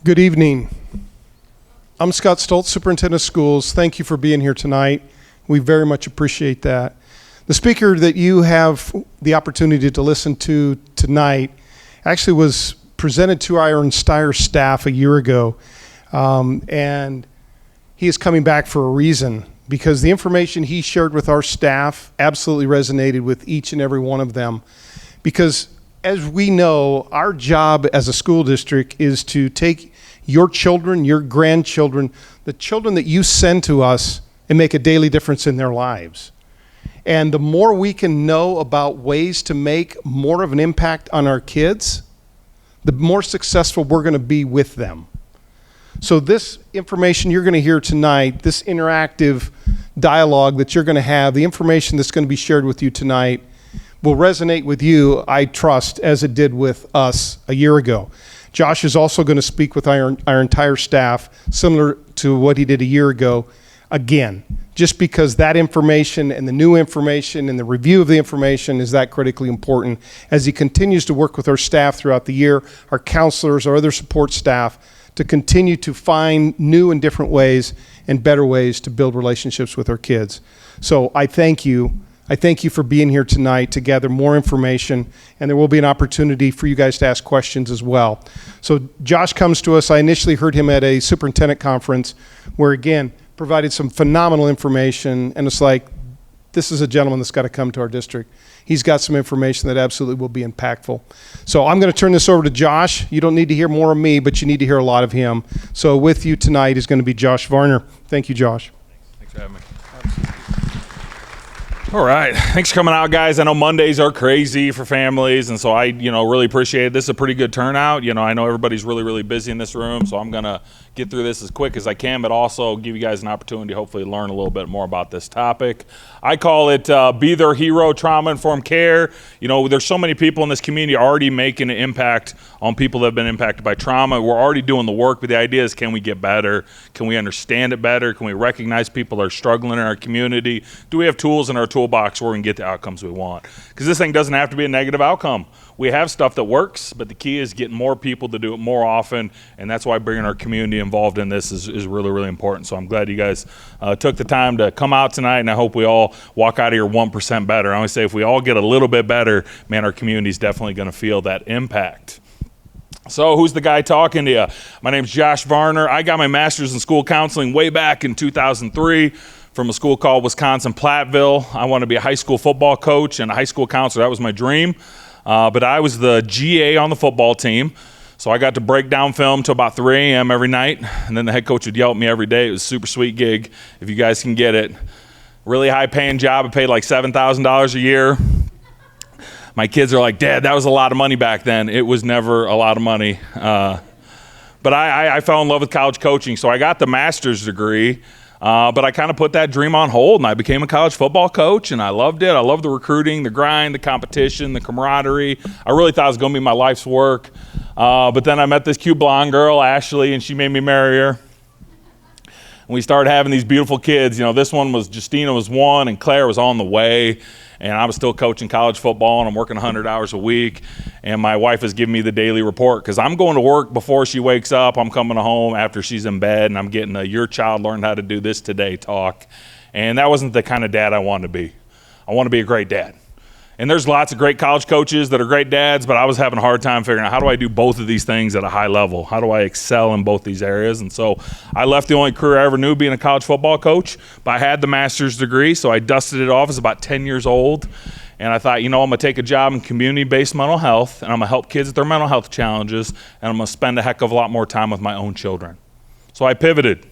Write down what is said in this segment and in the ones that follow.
Good evening. I'm Scott Stults, Superintendent of Schools. Thank you for being here tonight. We very much appreciate that. The speaker that you have the opportunity to listen to tonight actually was presented to our entire staff a year ago, and he is coming back for a reason, because the information he shared with our staff absolutely resonated with each and every one of them. Because as we know, our job as a school district is to take your children, your grandchildren, the children that you send to us, and make a daily difference in their lives. And the more we can know about ways to make more of an impact on our kids, the more successful we're going to be with them. So this information you're going to hear tonight, this interactive dialogue that you're going to have, the information that's going to be shared with you tonight will resonate with you, I trust, as it did with us a year ago. Josh is also going to speak with our entire staff, similar to what he did a year ago, again, just because that information and the new information and the review of the information is that critically important as he continues to work with our staff throughout the year, our counselors, our other support staff, to continue to find new and different ways and better ways to build relationships with our kids. So I thank you. I thank you for being here tonight to gather more information, and there will be an opportunity for you guys to ask questions as well. So Josh comes to us. I initially heard him at a superintendent conference where, again, provided some phenomenal information, and it's like, this is a gentleman that's got to come to our district. He's got some information that absolutely will be impactful. So I'm going to turn this over to Josh. You don't need to hear more of me, but you need to hear a lot of him. So with you tonight is going to be Josh Varner. Thank you, Josh. Thanks for having me. All right. Thanks for coming out, guys. I know Mondays are crazy for families, and so I, really appreciate it. This is a pretty good turnout. I know everybody's really, really busy in this room, so I'm going to get through this as quick as I can, but also give you guys an opportunity to hopefully learn a little bit more about this topic. I call it Be Their Hero, Trauma-Informed Care. There's so many people in this community already making an impact on people that have been impacted by trauma. We're already doing the work, but the idea is, can we get better? Can we understand it better? Can we recognize people that are struggling in our community? Do we have tools in our toolbox where we can get the outcomes we want? Because this thing doesn't have to be a negative outcome. We have stuff that works, but the key is getting more people to do it more often, and that's why bringing our community involved in this is really, really important. So I'm glad you guys took the time to come out tonight, and I hope we all walk out of here 1% better. I always say if we all get a little bit better, man, our community is definitely going to feel that impact. So who's the guy talking to you? My name's Josh Varner. I got my master's in school counseling way back in 2003 from a school called Wisconsin Platteville. I wanted to be a high school football coach and a high school counselor. That was my dream. But I was the GA on the football team, so I got to break down film till about 3 a.m. every night, and then the head coach would yell at me every day. It was a super sweet gig, if you guys can get it. Really high-paying job. I paid like $7,000 a year. My kids are like, Dad, that was a lot of money back then. It was never a lot of money. But I fell in love with college coaching, so I got the master's degree. But I kind of put that dream on hold, and I became a college football coach, and I loved it. I loved the recruiting, the grind, the competition, the camaraderie. I really thought it was going to be my life's work. But then I met this cute blonde girl, Ashley, and she made me marry her. And we started having these beautiful kids. This one was, Justina was 1, and Claire was on the way. And I was still coaching college football, and I'm working 100 hours a week. And my wife is giving me the daily report because I'm going to work before she wakes up. I'm coming home after she's in bed, and I'm getting a "your child learned how to do this today" talk. And that wasn't the kind of dad I wanted to be. I want to be a great dad. And there's lots of great college coaches that are great dads, but I was having a hard time figuring out, how do I do both of these things at a high level? How do I excel in both these areas? And so I left the only career I ever knew, being a college football coach, but I had the master's degree, so I dusted it off. I was about 10 years old, and I thought, I'm going to take a job in community-based mental health, and I'm going to help kids with their mental health challenges, and I'm going to spend a heck of a lot more time with my own children. So I pivoted.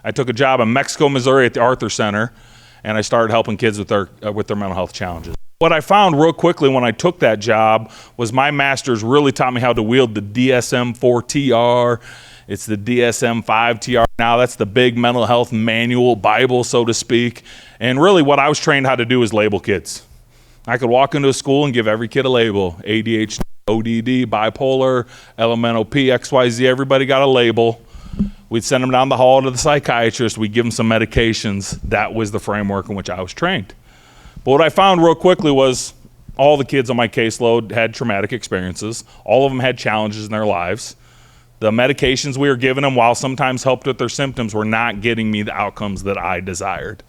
I took a job in Mexico, Missouri at the Arthur Center, and I started helping kids with their mental health challenges. What I found real quickly when I took that job was my master's really taught me how to wield the DSM-4 TR. It's the DSM-5 TR now. That's the big mental health manual, Bible, so to speak. And really what I was trained how to do is label kids. I could walk into a school and give every kid a label. ADHD, ODD, bipolar, LMNOP, XYZ, everybody got a label. We'd send them down the hall to the psychiatrist. We'd give them some medications. That was the framework in which I was trained. But what I found real quickly was all the kids on my caseload had traumatic experiences. All of them had challenges in their lives. The medications we were giving them, while sometimes helped with their symptoms, were not getting me the outcomes that I desired.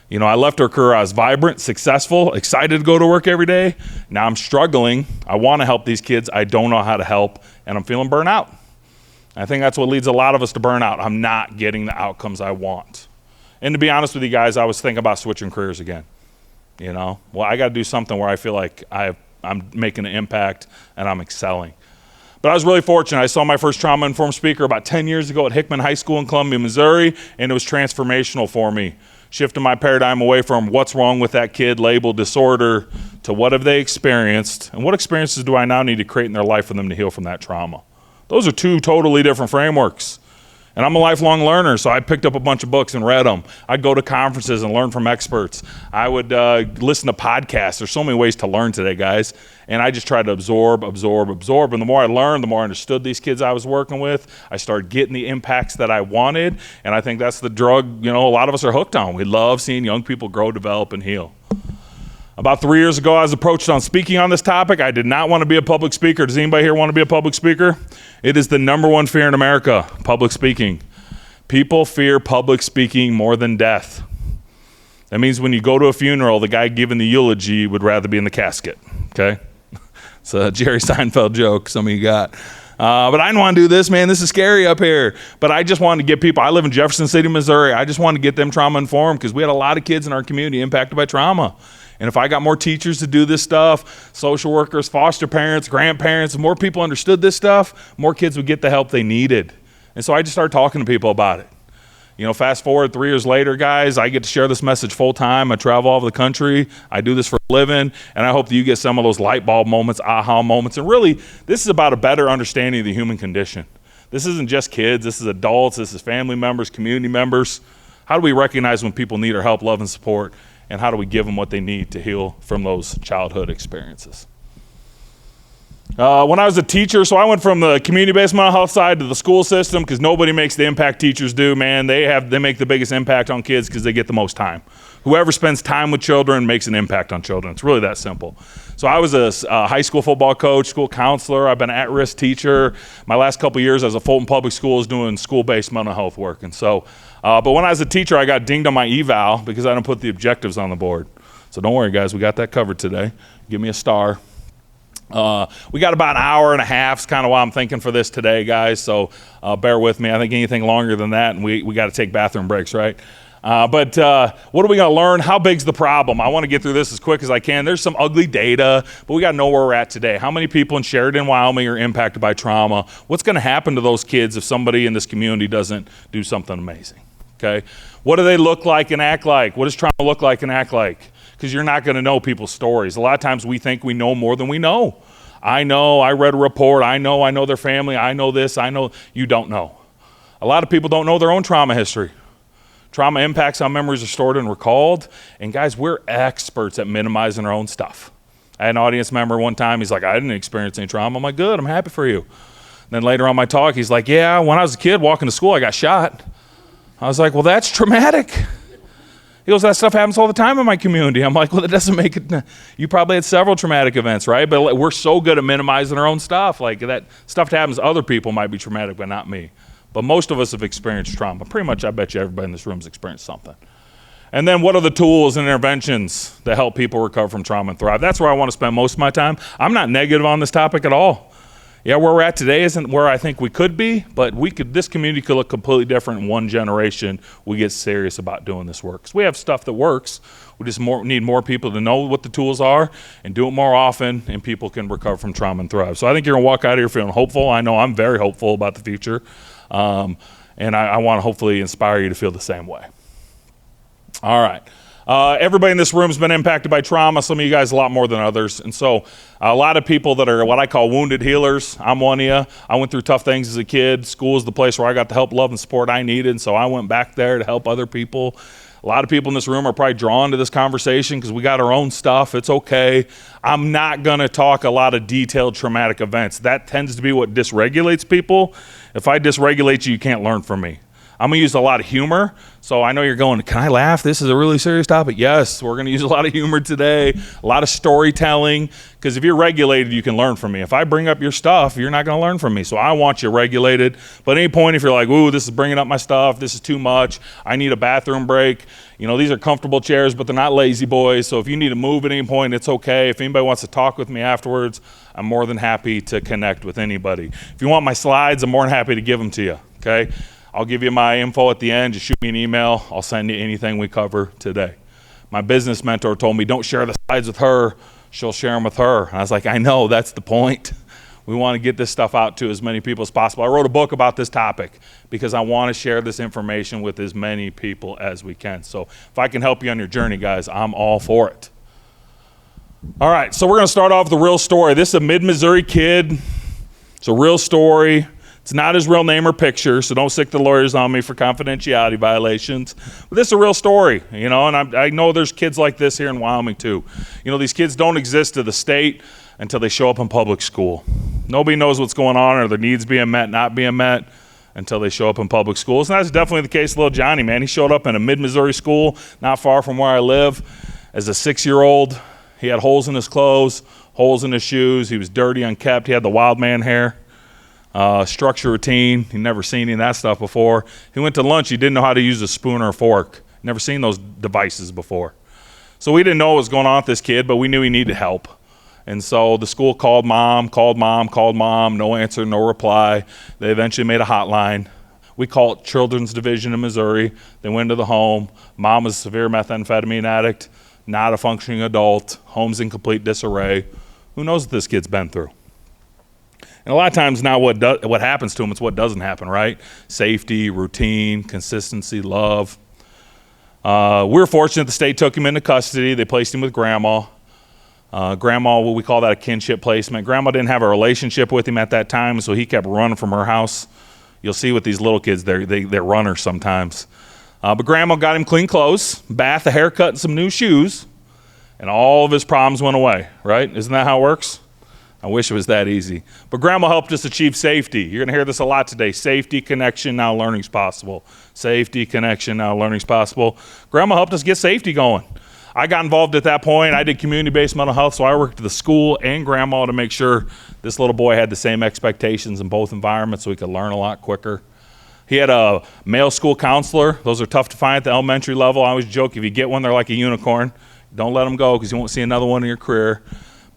You know, I left her career, I was vibrant, successful, excited to go to work every day. Now I'm struggling. I want to help these kids. I don't know how to help, and I'm feeling burnt out. I think that's what leads a lot of us to burnout. I'm not getting the outcomes I want. And to be honest with you guys, I was thinking about switching careers again. You know, well, I got to do something where I feel like I'm making an impact and I'm excelling. But I was really fortunate. I saw my first trauma-informed speaker about 10 years ago at Hickman High School in Columbia, Missouri, and it was transformational for me. Shifting my paradigm away from what's wrong with that kid, labeled disorder, to what have they experienced, and what experiences do I now need to create in their life for them to heal from that trauma. Those are two totally different frameworks. And I'm a lifelong learner, so I picked up a bunch of books and read them. I'd go to conferences and learn from experts. I would listen to podcasts. There's so many ways to learn today, guys. And I just tried to absorb. And the more I learned, the more I understood these kids I was working with. I started getting the impacts that I wanted. And I think that's the drug, you know, a lot of us are hooked on. We love seeing young people grow, develop, and heal. About 3 years ago, I was approached on speaking on this topic. I did not want to be a public speaker. Does anybody here want to be a public speaker? It is the number one fear in America, public speaking. People fear public speaking more than death. That means when you go to a funeral, the guy giving the eulogy would rather be in the casket, okay? It's a Jerry Seinfeld joke some of you got. But I didn't want to do this, man. This is scary up here. But I just wanted to get people, I live in Jefferson City, Missouri. I just wanted to get them trauma informed because we had a lot of kids in our community impacted by trauma. And if I got more teachers to do this stuff, social workers, foster parents, grandparents, more people understood this stuff, more kids would get the help they needed. And so I just started talking to people about it. You know, fast forward 3 years later, guys, I get to share this message full time. I travel all over the country. I do this for a living. And I hope that you get some of those light bulb moments, aha moments. And really, this is about a better understanding of the human condition. This isn't just kids. This is adults. This is family members, community members. How do we recognize when people need our help, love, and support? And how do we give them what they need to heal from those childhood experiences? When I was a teacher, so I went from the community-based mental health side to the school system because nobody makes the impact teachers do, man. They make the biggest impact on kids because they get the most time. Whoever spends time with children makes an impact on children. It's really that simple. So I was a high school football coach, school counselor. I've been an at-risk teacher. My last couple years as a Fulton Public Schools doing school-based mental health work. And so, but when I was a teacher, I got dinged on my eval because I didn't put the objectives on the board. So don't worry, guys. We got that covered today. Give me a star. We got about an hour and a half. It's kind of why I'm thinking for this today, guys. So bear with me. I think anything longer than that, and we got to take bathroom breaks, right? But what are we going to learn? How big's the problem? I want to get through this as quick as I can. There's some ugly data, but we got to know where we're at today. How many people in Sheridan, Wyoming are impacted by trauma? What's going to happen to those kids if somebody in this community doesn't do something amazing? Okay? What do they look like and act like? What does trauma look like and act like? Because you're not going to know people's stories. A lot of times we think we know more than we know. I know, I read a report, I know their family, I know this, I know. You don't know. A lot of people don't know their own trauma history. Trauma impacts how memories are stored and recalled. And guys, we're experts at minimizing our own stuff. I had an audience member one time, he's like, I didn't experience any trauma. I'm like, good, I'm happy for you. And then later on my talk, he's like, yeah, when I was a kid walking to school, I got shot. I was like, well, that's traumatic. He goes, that stuff happens all the time in my community. I'm like, well, that doesn't make it, you probably had several traumatic events, right? But we're so good at minimizing our own stuff. Like that stuff that happens to other people might be traumatic, but not me. But most of us have experienced trauma. Pretty much, I bet you everybody in this room has experienced something. And then what are the tools and interventions that help people recover from trauma and thrive? That's where I want to spend most of my time. I'm not negative on this topic at all. Yeah, where we're at today isn't where I think we could be, but this community could look completely different in one generation. We get serious about doing this work. 'Cause we have stuff that works. We just need more people to know what the tools are and do it more often, and people can recover from trauma and thrive. So I think you're going to walk out of here feeling hopeful. I know I'm very hopeful about the future, and I want to hopefully inspire you to feel the same way. All right. Everybody in this room has been impacted by trauma. Some of you guys a lot more than others. And so a lot of people that are what I call wounded healers. I'm one of you. I went through tough things as a kid. School is the place where I got the help, love, and support I needed. And so I went back there to help other people. A lot of people in this room are probably drawn to this conversation because we got our own stuff. It's okay. I'm not going to talk a lot of detailed traumatic events. That tends to be what dysregulates people. If I dysregulate you, you can't learn from me. I'm going to use a lot of humor. So I know you're going, can I laugh? This is a really serious topic. Yes, we're going to use a lot of humor today, a lot of storytelling, because if you're regulated, you can learn from me. If I bring up your stuff, you're not going to learn from me. So I want you regulated. But at any point, if you're like, ooh, this is bringing up my stuff, this is too much, I need a bathroom break. You know, these are comfortable chairs, but they're not lazy boys. So if you need to move at any point, it's okay. If anybody wants to talk with me afterwards, I'm more than happy to connect with anybody. If you want my slides, I'm more than happy to give them to you, okay? I'll give you my info at the end. Just shoot me an email. I'll send you anything we cover today. My business mentor told me, don't share the slides with her. She'll share them with her. And I was like, I know, that's the point. We want to get this stuff out to as many people as possible. I wrote a book about this topic because I want to share this information with as many people as we can. So if I can help you on your journey, guys, I'm all for it. All right, so we're going to start off with a real story. This is a mid-Missouri kid. It's a real story. It's not his real name or picture, so don't stick the lawyers on me for confidentiality violations. But this is a real story, you know, and I know there's kids like this here in Wyoming too. You know, these kids don't exist to the state until they show up in public school. Nobody knows what's going on or their needs being met, not being met, until they show up in public schools. And that's definitely the case with little Johnny, man. He showed up in a mid-Missouri school not far from where I live. As a 6-year-old, he had holes in his clothes, holes in his shoes. He was dirty, unkept. He had the wild man hair. Structure routine. He'd never seen any of that stuff before. He went to lunch. He didn't know how to use a spoon or a fork. Never seen those devices before. So we didn't know what was going on with this kid, but we knew he needed help. And so the school called mom. No answer, no reply. They eventually made a hotline. We call it Children's Division in Missouri. They went to the home. Mom was a severe methamphetamine addict, not a functioning adult. Home's in complete disarray. Who knows what this kid's been through? And a lot of times now what happens to them, it's what doesn't happen, right? Safety, routine, consistency, love. We were fortunate the state took him into custody. They placed him with grandma. Grandma, what we call that a kinship placement. Grandma didn't have a relationship with him at that time, so he kept running from her house. You'll see with these little kids, they're runners sometimes. But grandma got him clean clothes, bath, a haircut, and some new shoes, and all of his problems went away, right? Isn't that how it works? I wish it was that easy. But grandma helped us achieve safety. You're gonna hear this a lot today. Safety, connection, now learning's possible. Safety, connection, now learning's possible. Grandma helped us get safety going. I got involved at that point. I did community-based mental health, so I worked at the school and grandma to make sure this little boy had the same expectations in both environments so he could learn a lot quicker. He had a male school counselor. Those are tough to find at the elementary level. I always joke, if you get one, they're like a unicorn. Don't let them go because you won't see another one in your career.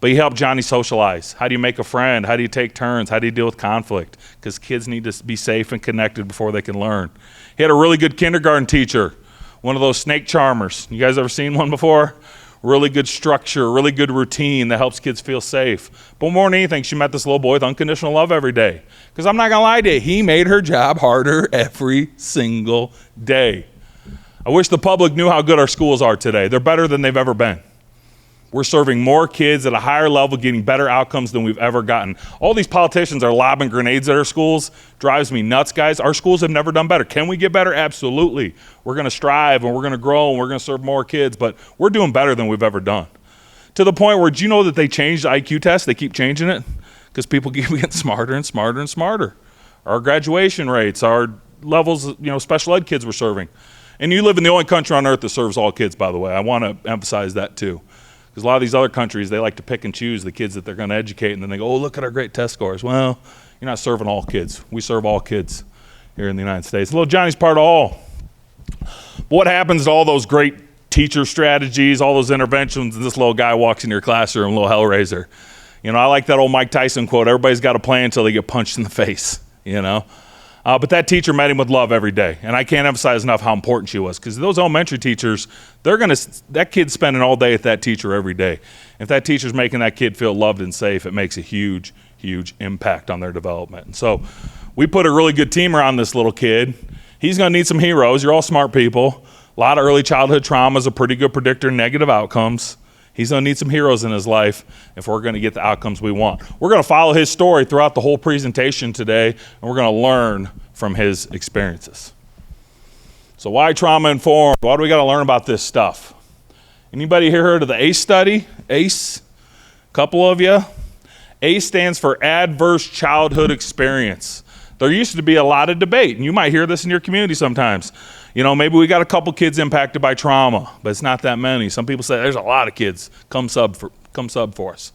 But he helped Johnny socialize. How do you make a friend? How do you take turns? How do you deal with conflict? Because kids need to be safe and connected before they can learn. He had a really good kindergarten teacher, one of those snake charmers. You guys ever seen one before? Really good structure, really good routine that helps kids feel safe. But more than anything, she met this little boy with unconditional love every day. Because I'm not going to lie to you, he made her job harder every single day. I wish the public knew how good our schools are today. They're better than they've ever been. We're serving more kids at a higher level, getting better outcomes than we've ever gotten. All these politicians are lobbing grenades at our schools. Drives me nuts, guys. Our schools have never done better. Can we get better? Absolutely. We're going to strive, and we're going to grow, and we're going to serve more kids, but we're doing better than we've ever done. To the point where, do you know that they changed the IQ test? They keep changing it because people keep getting smarter and smarter and smarter. Our graduation rates, our levels, special ed kids we're serving. And you live in the only country on earth that serves all kids, by the way. I want to emphasize that too. Because a lot of these other countries, they like to pick and choose the kids that they're going to educate, and then they go, oh, look at our great test scores. Well, you're not serving all kids. We serve all kids here in the United States. Little Johnny's part of all. But what happens to all those great teacher strategies, all those interventions, and this little guy walks into your classroom, little hellraiser? I like that old Mike Tyson quote, everybody's got a plan until they get punched in the face, But that teacher met him with love every day. And I can't emphasize enough how important she was. Because those elementary teachers, that kid's spending all day with that teacher every day. If that teacher's making that kid feel loved and safe, it makes a huge, huge impact on their development. And so we put a really good team around this little kid. He's going to need some heroes. You're all smart people. A lot of early childhood trauma is a pretty good predictor of negative outcomes. He's going to need some heroes in his life if we're going to get the outcomes we want. We're going to follow his story throughout the whole presentation today, and we're going to learn from his experiences. So why trauma informed? Why do we got to learn about this stuff? Anybody here heard of the ACE study? ACE? A couple of you? ACE stands for Adverse Childhood Experience. There used to be a lot of debate, and you might hear this in your community sometimes. You know, maybe we got a couple kids impacted by trauma, but it's not that many. Some people say there's a lot of kids. Come sub for us.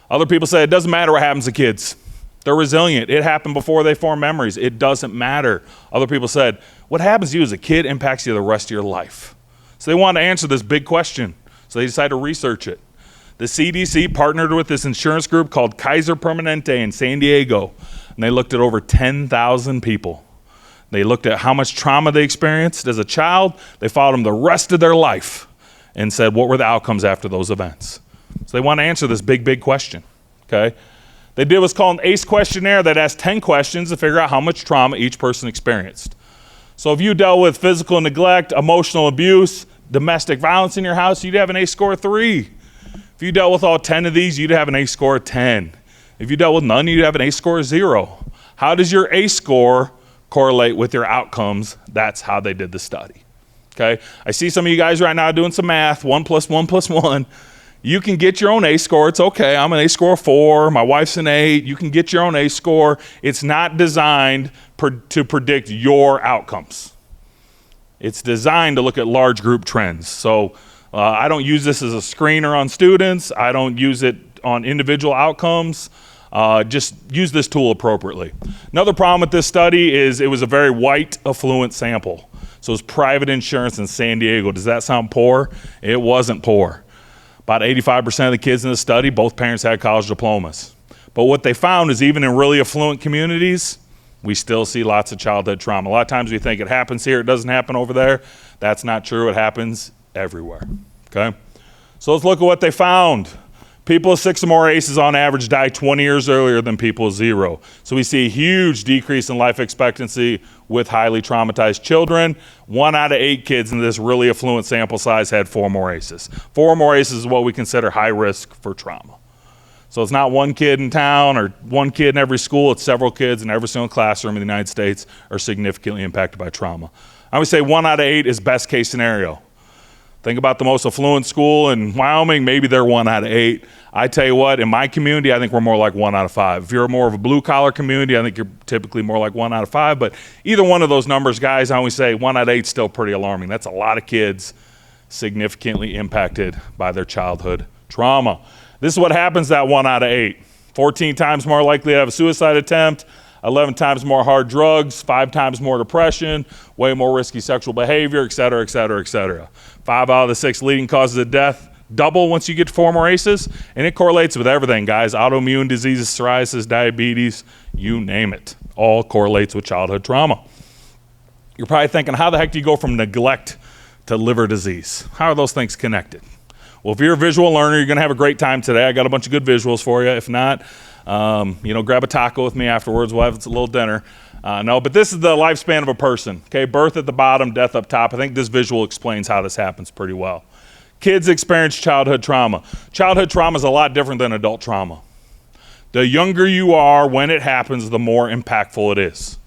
Other people say it doesn't matter what happens to kids. They're resilient. It happened before they form memories. It doesn't matter. Other people said, what happens to you as a kid impacts you the rest of your life. So they wanted to answer this big question. So they decided to research it. The CDC partnered with this insurance group called Kaiser Permanente in San Diego, and they looked at over 10,000 people. They looked at how much trauma they experienced as a child. They followed them the rest of their life and said, what were the outcomes after those events? So they want to answer this big, big question, okay? They did what's called an ACE questionnaire that asked 10 questions to figure out how much trauma each person experienced. So if you dealt with physical neglect, emotional abuse, domestic violence in your house, you'd have an ACE score of 3. If you dealt with all 10 of these, you'd have an ACE score of 10. If you dealt with none, you'd have an ACE score of 0. How does your ACE score correlate with your outcomes? That's how they did the study, okay? I see some of you guys right now doing some math, 1 + 1 + 1. You can get your own ACE score. It's okay. I'm an ACE score of 4. My wife's an 8. You can get your own ACE score. It's not designed to predict your outcomes. It's designed to look at large group trends. So I don't use this as a screener on students. I don't use it on individual outcomes. Just use this tool appropriately. Another problem with this study is it was a very white, affluent sample. So it's private insurance in San Diego. Does that sound poor? It wasn't poor. About 85% of the kids in the study, both parents had college diplomas. But what they found is even in really affluent communities, we still see lots of childhood trauma. A lot of times we think it happens here, it doesn't happen over there. That's not true. It happens everywhere, okay? So let's look at what they found. People with 6 or more ACEs on average die 20 years earlier than people with 0. So we see a huge decrease in life expectancy with highly traumatized children. 1 out of 8 kids in this really affluent sample size had 4 more ACEs. 4 more ACEs is what we consider high risk for trauma. So it's not 1 kid in town or 1 kid in every school. It's several kids in every single classroom in the United States are significantly impacted by trauma. I would say 1 out of 8 is best case scenario. Think about the most affluent school in Wyoming, maybe they're 1 out of 8. I tell you what, in my community, I think we're more like 1 out of 5. If you're more of a blue collar community, I think you're typically more like 1 out of 5. But either one of those numbers, guys, I always say 1 out of 8 is still pretty alarming. That's a lot of kids significantly impacted by their childhood trauma. This is what happens that 1 out of 8. 14 times more likely to have a suicide attempt, 11 times more hard drugs, 5 times more depression, way more risky sexual behavior, et cetera, et cetera, et cetera. 5 out of the 6 leading causes of death double once you get to 4 more ACEs, and it correlates with everything, guys. Autoimmune diseases, psoriasis, diabetes, you name it. All correlates with childhood trauma. You're probably thinking, how the heck do you go from neglect to liver disease? How are those things connected? Well, if you're a visual learner, you're going to have a great time today. I got a bunch of good visuals for you. If not, grab a taco with me afterwards. We'll have a little dinner. But this is the lifespan of a person. Okay, birth at the bottom, death up top. I think this visual explains how this happens pretty well. Kids experience childhood trauma. Childhood trauma is a lot different than adult trauma. The younger you are when it happens, the more impactful it is.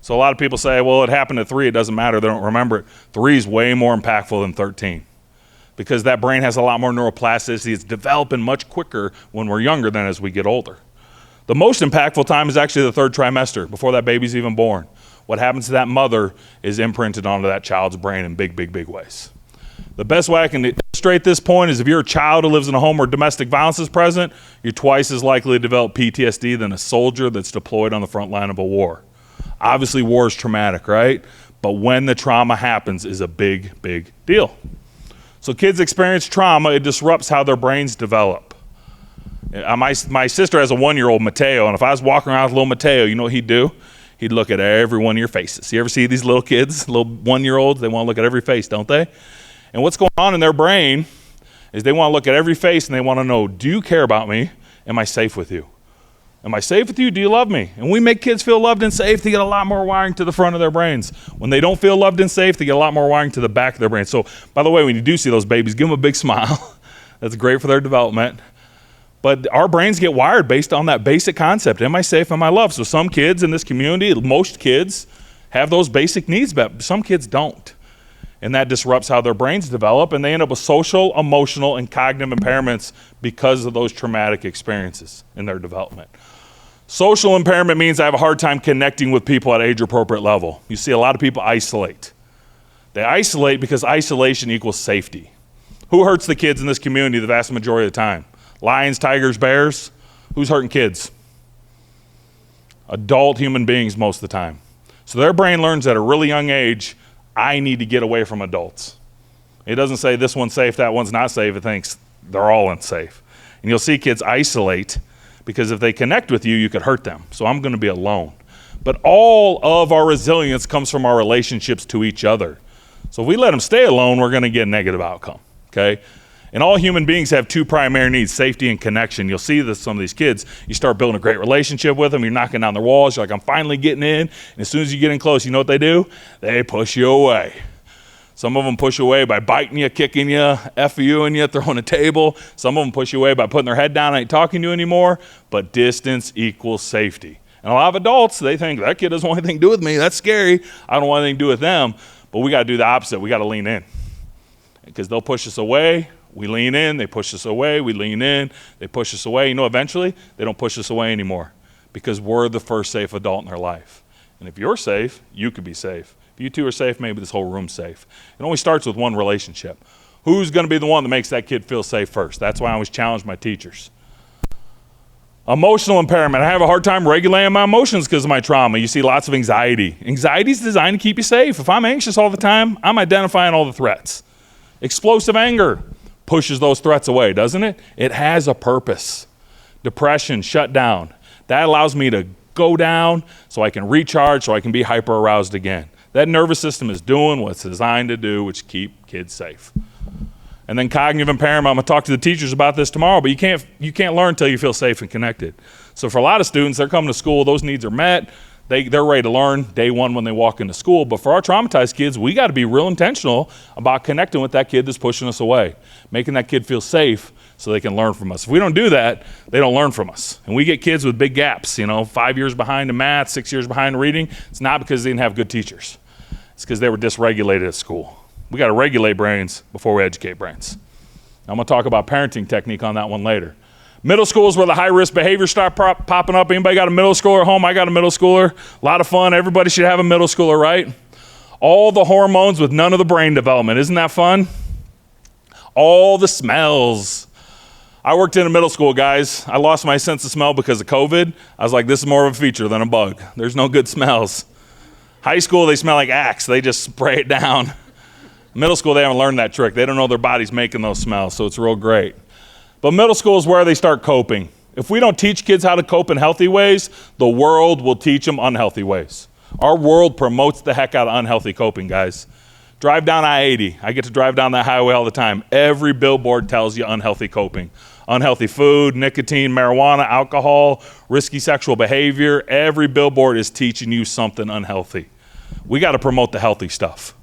So a lot of people say, well, it happened at 3, it doesn't matter, they don't remember it. 3 is way more impactful than 13 because that brain has a lot more neuroplasticity. It's developing much quicker when we're younger than as we get older. The most impactful time is actually the 3rd trimester, before that baby's even born. What happens to that mother is imprinted onto that child's brain in big, big, big ways. The best way I can illustrate this point is if you're a child who lives in a home where domestic violence is present, you're twice as likely to develop PTSD than a soldier that's deployed on the front line of a war. Obviously, war is traumatic, right? But when the trauma happens is a big, big deal. So kids experience trauma, it disrupts how their brains develop. My sister has a 1-year-old, Mateo, and if I was walking around with little Mateo, you know what he'd do? He'd look at every one of your faces. You ever see these little kids, little 1-year-olds? They want to look at every face, don't they? And what's going on in their brain is they want to look at every face and they want to know, do you care about me? Am I safe with you? Am I safe with you? Do you love me? And we make kids feel loved and safe, they get a lot more wiring to the front of their brains. When they don't feel loved and safe, they get a lot more wiring to the back of their brain. So, by the way, when you do see those babies, give them a big smile. That's great for their development. But our brains get wired based on that basic concept. Am I safe? Am I loved? So some kids in this community, most kids, have those basic needs, but some kids don't. And that disrupts how their brains develop, and they end up with social, emotional, and cognitive impairments because of those traumatic experiences in their development. Social impairment means I have a hard time connecting with people at age-appropriate level. You see a lot of people isolate. They isolate because isolation equals safety. Who hurts the kids in this community the vast majority of the time? Lions, tigers, bears? Who's hurting kids? Adult human beings most of the time. So their brain learns at a really young age, I need to get away from adults. It doesn't say this one's safe, that one's not safe. It thinks they're all unsafe. And you'll see kids isolate because if they connect with you, you could hurt them. So I'm going to be alone. But all of our resilience comes from our relationships to each other. So if we let them stay alone, we're going to get a negative outcome, okay? And all human beings have two primary needs, safety and connection. You'll see this some of these kids, you start building a great relationship with them, you're knocking down their walls, you're like, I'm finally getting in. And as soon as you get in close, you know what they do? They push you away. Some of them push away by biting you, kicking you, F-ing you, throwing a table. Some of them push you away by putting their head down and ain't talking to you anymore. But distance equals safety. And a lot of adults, they think, that kid doesn't want anything to do with me. That's scary. I don't want anything to do with them. But we got to do the opposite. We got to lean in. Because they'll push us away. We lean in. They push us away. We lean in. They push us away. You know, eventually, they don't push us away anymore. Because we're the first safe adult in their life. And if you're safe, you could be safe. You two are safe, maybe this whole room's safe. It only starts with one relationship. Who's going to be the one that makes that kid feel safe first? That's why I always challenge my teachers. Emotional impairment. I have a hard time regulating my emotions because of my trauma. You see lots of anxiety. Anxiety is designed to keep you safe. If I'm anxious all the time, I'm identifying all the threats. Explosive anger pushes those threats away, doesn't it? It has a purpose. Depression, shut down. That allows me to go down so I can recharge, so I can be hyper aroused again. That nervous system is doing what it's designed to do, which keep kids safe. And then cognitive impairment, I'm gonna talk to the teachers about this tomorrow, but you can't learn until you feel safe and connected. So for a lot of students, they're coming to school, those needs are met, they're ready to learn day one when they walk into school. But for our traumatized kids, we gotta be real intentional about connecting with that kid that's pushing us away, making that kid feel safe so they can learn from us. If we don't do that, they don't learn from us. And we get kids with big gaps, 5 years behind in math, 6 years behind in reading. It's not because they didn't have good teachers. It's because they were dysregulated at school. We got to regulate brains before we educate brains. I'm going to talk about parenting technique on that one later. Middle school is where the high-risk behaviors start popping up. Anybody got a middle schooler at home? I got a middle schooler. A lot of fun. Everybody should have a middle schooler, right? All the hormones with none of the brain development. Isn't that fun? All the smells. I worked in a middle school, guys. I lost my sense of smell because of COVID. I was like, this is more of a feature than a bug. There's no good smells. High school, they smell like Axe. They just spray it down. Middle school, they haven't learned that trick. They don't know their body's making those smells, so it's real great. But middle school is where they start coping. If we don't teach kids how to cope in healthy ways, the world will teach them unhealthy ways. Our world promotes the heck out of unhealthy coping, guys. Drive down I-80. I get to drive down that highway all the time. Every billboard tells you unhealthy coping. Unhealthy food, nicotine, marijuana, alcohol, risky sexual behavior. Every billboard is teaching you something unhealthy. We got to promote the healthy stuff.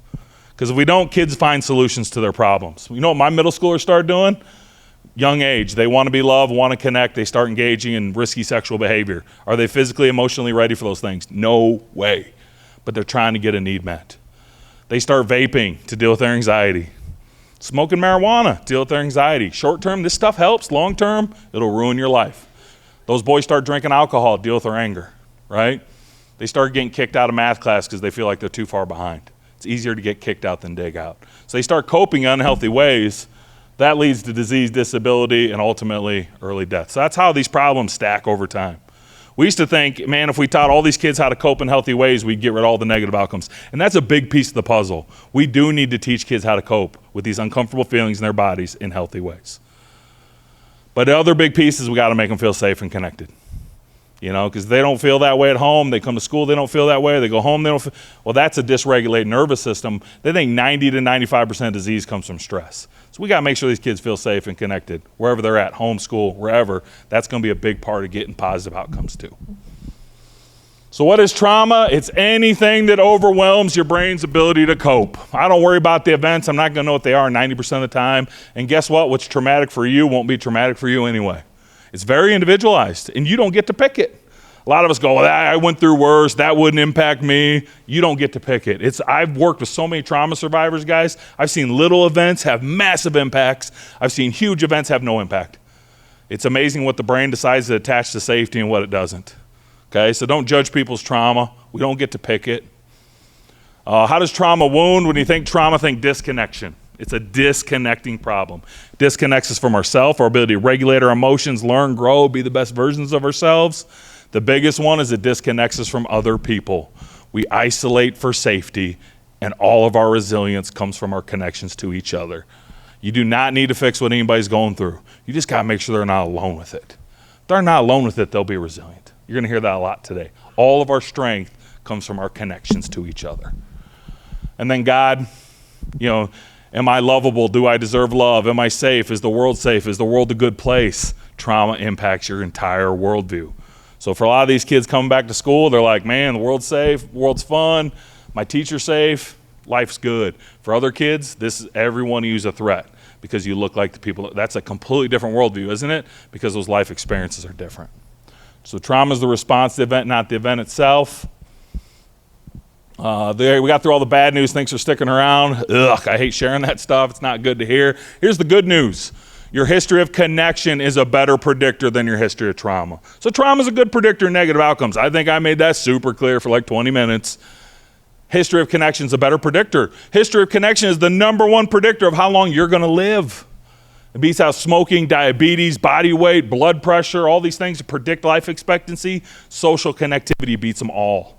Because if we don't, kids find solutions to their problems. You know what my middle schoolers start doing? Young age, they want to be loved, want to connect, they start engaging in risky sexual behavior. Are they physically, emotionally ready for those things? No way. But they're trying to get a need met. They start vaping to deal with their anxiety. Smoking marijuana, deal with their anxiety. Short term, this stuff helps. Long term, it'll ruin your life. Those boys start drinking alcohol, deal with their anger, right? They start getting kicked out of math class because they feel like they're too far behind. It's easier to get kicked out than dig out. So they start coping in unhealthy ways. That leads to disease, disability, and ultimately early death. So that's how these problems stack over time. We used to think, man, if we taught all these kids how to cope in healthy ways, we'd get rid of all the negative outcomes. And that's a big piece of the puzzle. We do need to teach kids how to cope with these uncomfortable feelings in their bodies in healthy ways. But the other big piece is we got to make them feel safe and connected. Because they don't feel that way at home. They come to school, they don't feel that way. They go home, they don't feel. Well, that's a dysregulated nervous system. They think 90 to 95% of disease comes from stress. So we got to make sure these kids feel safe and connected wherever they're at, home, school, wherever. That's going to be a big part of getting positive outcomes too. So what is trauma? It's anything that overwhelms your brain's ability to cope. I don't worry about the events. I'm not going to know what they are 90% of the time. And guess what? What's traumatic for you won't be traumatic for you anyway. It's very individualized, and you don't get to pick it. A lot of us go, well, I went through worse. That wouldn't impact me. You don't get to pick it. I've worked with so many trauma survivors, guys. I've seen little events have massive impacts. I've seen huge events have no impact. It's amazing what the brain decides to attach to safety and what it doesn't. Okay, so don't judge people's trauma. We don't get to pick it. How does trauma wound? When you think trauma, think disconnection. It's a disconnecting problem. Disconnects us from ourselves, our ability to regulate our emotions, learn, grow, be the best versions of ourselves. The biggest one is it disconnects us from other people. We isolate for safety, and all of our resilience comes from our connections to each other. You do not need to fix what anybody's going through. You just got to make sure they're not alone with it. If they're not alone with it, they'll be resilient. You're going to hear that a lot today. All of our strength comes from our connections to each other. And then God, am I lovable? Do I deserve love? Am I safe? Is the world safe? Is the world a good place? Trauma impacts your entire worldview. So for a lot of these kids coming back to school, they're like, man, the world's safe, the world's fun, my teacher's safe, life's good. For other kids, this is everyone who's a threat because you look like the people. That's a completely different worldview, isn't it? Because those life experiences are different. So trauma is the response to the event, not the event itself. There, we got through all the bad news. Thanks for sticking around. Ugh, I hate sharing that stuff. It's not good to hear. Here's the good news. Your history of connection is a better predictor than your history of trauma. So trauma is a good predictor of negative outcomes. I think I made that super clear for like 20 minutes. History of connection is a better predictor. History of connection is the #1 predictor of how long you're going to live. It beats out smoking, diabetes, body weight, blood pressure, all these things to predict life expectancy. Social connectivity beats them all.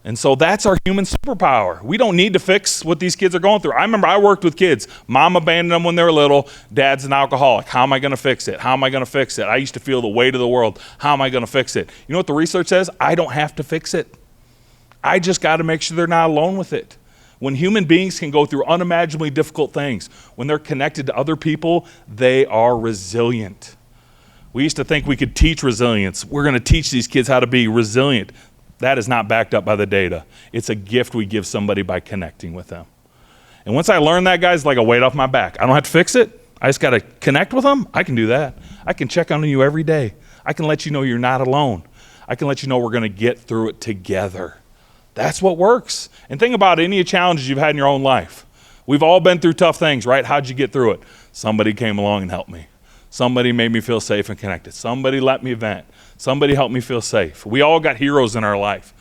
And so that's our human superpower. We don't need to fix what these kids are going through. I remember I worked with kids. Mom abandoned them when they were little. Dad's an alcoholic. How am I going to fix it? How am I going to fix it? I used to feel the weight of the world. How am I going to fix it? You know what the research says? I don't have to fix it. I just got to make sure they're not alone with it. When human beings can go through unimaginably difficult things, when they're connected to other people, they are resilient. We used to think we could teach resilience. We're going to teach these kids how to be resilient. That is not backed up by the data. It's a gift we give somebody by connecting with them. And once I learned that, guys, like a weight off my back. I don't have to fix it. I just got to connect with them. I can do that. I can check on you every day. I can let you know you're not alone. I can let you know we're going to get through it together. That's what works. And think about any challenges you've had in your own life. We've all been through tough things, right? How'd you get through it? Somebody came along and helped me. Somebody made me feel safe and connected. Somebody let me vent. Somebody helped me feel safe. We all got heroes in our life.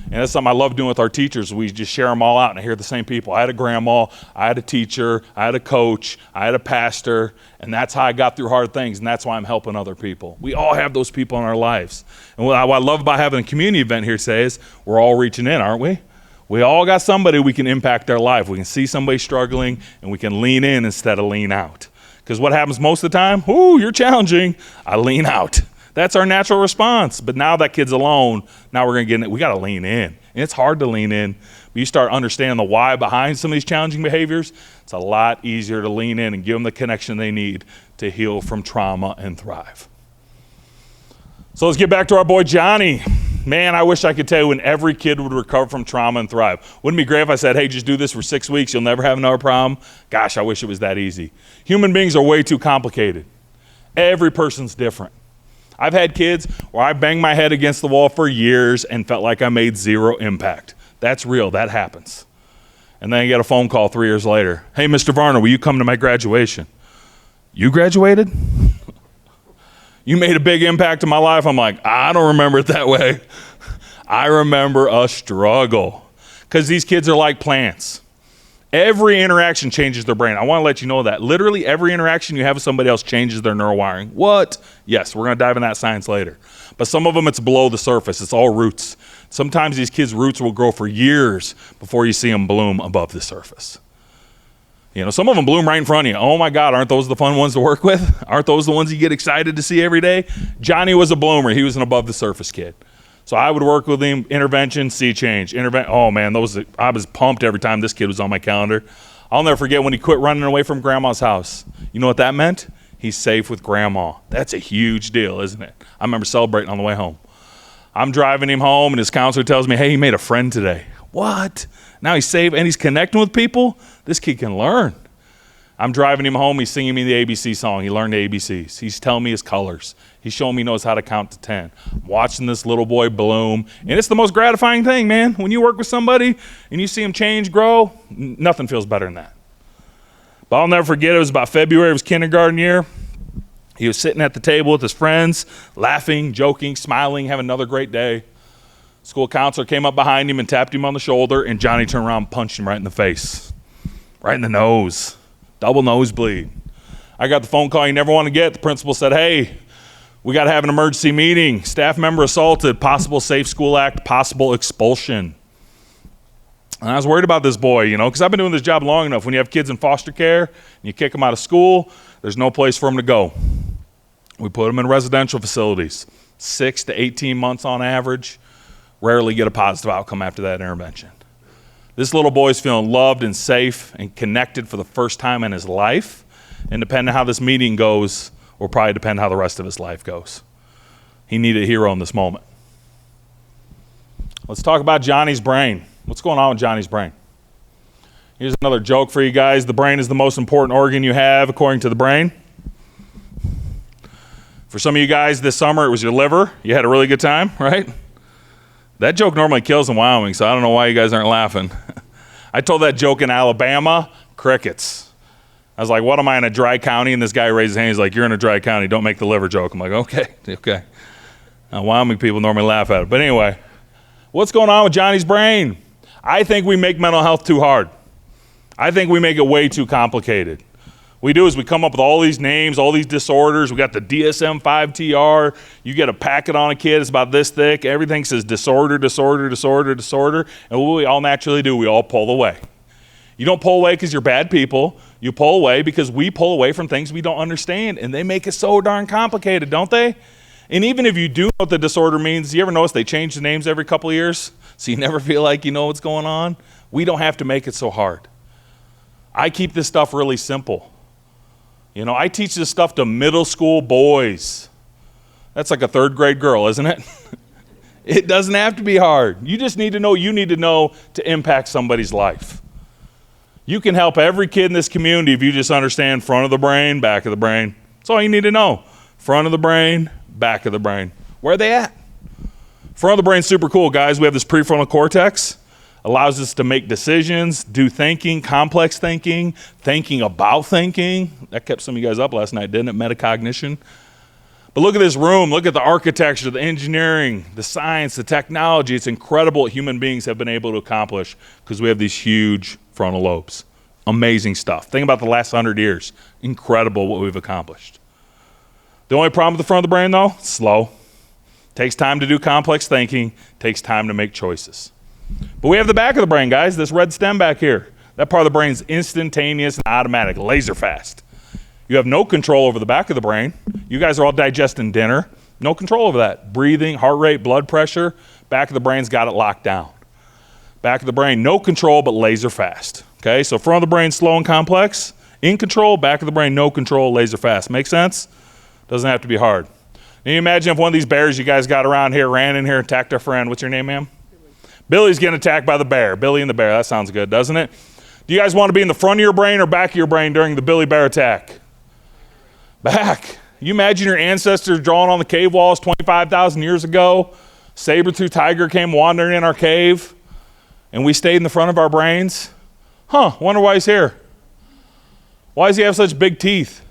And that's something I love doing with our teachers. We just share them all out, and I hear the same people. I had a grandma, I had a teacher, I had a coach, I had a pastor, and that's how I got through hard things, and that's why I'm helping other people. We all have those people in our lives. And what I love about having a community event here today is we're all reaching in, aren't we? We all got somebody we can impact their life. We can see somebody struggling, and we can lean in instead of lean out. Because what happens most of the time? Ooh, you're challenging. I lean out. That's our natural response. But now that kid's alone, now we're going to get in it. We got to lean in. And it's hard to lean in. But you start understanding the why behind some of these challenging behaviors, it's a lot easier to lean in and give them the connection they need to heal from trauma and thrive. So let's get back to our boy Johnny. Man, I wish I could tell you when every kid would recover from trauma and thrive. Wouldn't it be great if I said, hey, just do this for 6 weeks, you'll never have another problem? Gosh, I wish it was that easy. Human beings are way too complicated. Every person's different. I've had kids where I banged my head against the wall for years and felt like I made zero impact. That's real, that happens. And then I get a phone call 3 years later. Hey, Mr. Varner, will you come to my graduation? You graduated? You made a big impact in my life. I'm like, I don't remember it that way. I remember a struggle. Because these kids are like plants. Every interaction changes their brain. I want to let you know that. Literally every interaction you have with somebody else changes their neural wiring. What? Yes, we're going to dive into that science later. But some of them, it's below the surface. It's all roots. Sometimes these kids' roots will grow for years before you see them bloom above the surface. You know, some of them bloom right in front of you. Oh my God, aren't those the fun ones to work with? Aren't those the ones you get excited to see every day? Johnny was a bloomer. He was an above the surface kid. So I would work with him, intervention, see change. Oh man, I was pumped every time this kid was on my calendar. I'll never forget when he quit running away from grandma's house. You know what that meant? He's safe with grandma. That's a huge deal, isn't it? I remember celebrating on the way home. I'm driving him home and his counselor tells me, hey, he made a friend today. What? Now he's safe and he's connecting with people? This kid can learn. I'm driving him home. He's singing me the ABC song. He learned the ABCs. He's telling me his colors. He's showing me he knows how to count to 10. I'm watching this little boy bloom. And it's the most gratifying thing, man. When you work with somebody and you see him change, grow, nothing feels better than that. But I'll never forget, it was about February of his kindergarten year. He was sitting at the table with his friends, laughing, joking, smiling, having another great day. School counselor came up behind him and tapped him on the shoulder, and Johnny turned around and punched him right in the face, right in the nose, double nosebleed. I got the phone call you never want to get. The principal said, hey, we got to have an emergency meeting. Staff member assaulted, possible Safe School Act, possible expulsion. And I was worried about this boy, because I've been doing this job long enough. When you have kids in foster care and you kick them out of school, there's no place for them to go. We put them in residential facilities, 6 to 18 months on average, rarely get a positive outcome after that intervention. This little boy's feeling loved and safe and connected for the first time in his life. And depending on how this meeting goes, will probably depend how the rest of his life goes. He needed a hero in this moment. Let's talk about Johnny's brain. What's going on with Johnny's brain? Here's another joke for you guys. The brain is the most important organ you have, according to the brain. For some of you guys this summer, it was your liver. You had a really good time, right? That joke normally kills in Wyoming, so I don't know why you guys aren't laughing. I told that joke in Alabama, crickets. I was like, what am I, in a dry county? And this guy raised his hand. He's like, you're in a dry county. Don't make the liver joke. I'm like, okay. Wyoming people normally laugh at it. But anyway, what's going on with Johnny's brain? I think we make mental health too hard. I think we make it way too complicated. What we do is we come up with all these names, all these disorders. We got the DSM-5-TR. You get a packet on a kid, it's about this thick. Everything says disorder. And what we all naturally do, we all pull away. You don't pull away because you're bad people. You pull away because we pull away from things we don't understand, and they make it so darn complicated, don't they? And even if you do know what the disorder means, you ever notice they change the names every couple of years? So you never feel like you know what's going on? We don't have to make it so hard. I keep this stuff really simple. I teach this stuff to middle school boys. That's like a third grade girl, isn't it? It doesn't have to be hard. You just need to know what you need to know to impact somebody's life. You can help every kid in this community if you just understand front of the brain, back of the brain. That's all you need to know. Front of the brain, back of the brain. Where are they at? Front of the brain's super cool, guys. We have this prefrontal cortex. Allows us to make decisions, do thinking, complex thinking, thinking about thinking. That kept some of you guys up last night, didn't it? Metacognition. But look at this room. Look at the architecture, the engineering, the science, the technology. It's incredible what human beings have been able to accomplish because we have these huge frontal lobes. Amazing stuff. Think about the last 100 years. Incredible what we've accomplished. The only problem with the front of the brain, though, it's slow. Takes time to do complex thinking. Takes time to make choices. But we have the back of the brain, guys, this red stem back here. That part of the brain is instantaneous and automatic, laser fast. You have no control over the back of the brain. You guys are all digesting dinner. No control over that. Breathing, heart rate, blood pressure. Back of the brain's got it locked down. Back of the brain, no control, but laser fast. Okay, so front of the brain, slow and complex. In control, back of the brain, no control, laser fast. Make sense? Doesn't have to be hard. Can you imagine if one of these bears you guys got around here ran in here and attacked our friend? What's your name, ma'am? Billy's getting attacked by the bear. Billy and the bear. That sounds good, doesn't it? Do you guys want to be in the front of your brain or back of your brain during the Billy bear attack? Back. You imagine your ancestors drawing on the cave walls 25,000 years ago. Saber-tooth tiger came wandering in our cave, and we stayed in the front of our brains. Wonder why he's here. Why does he have such big teeth?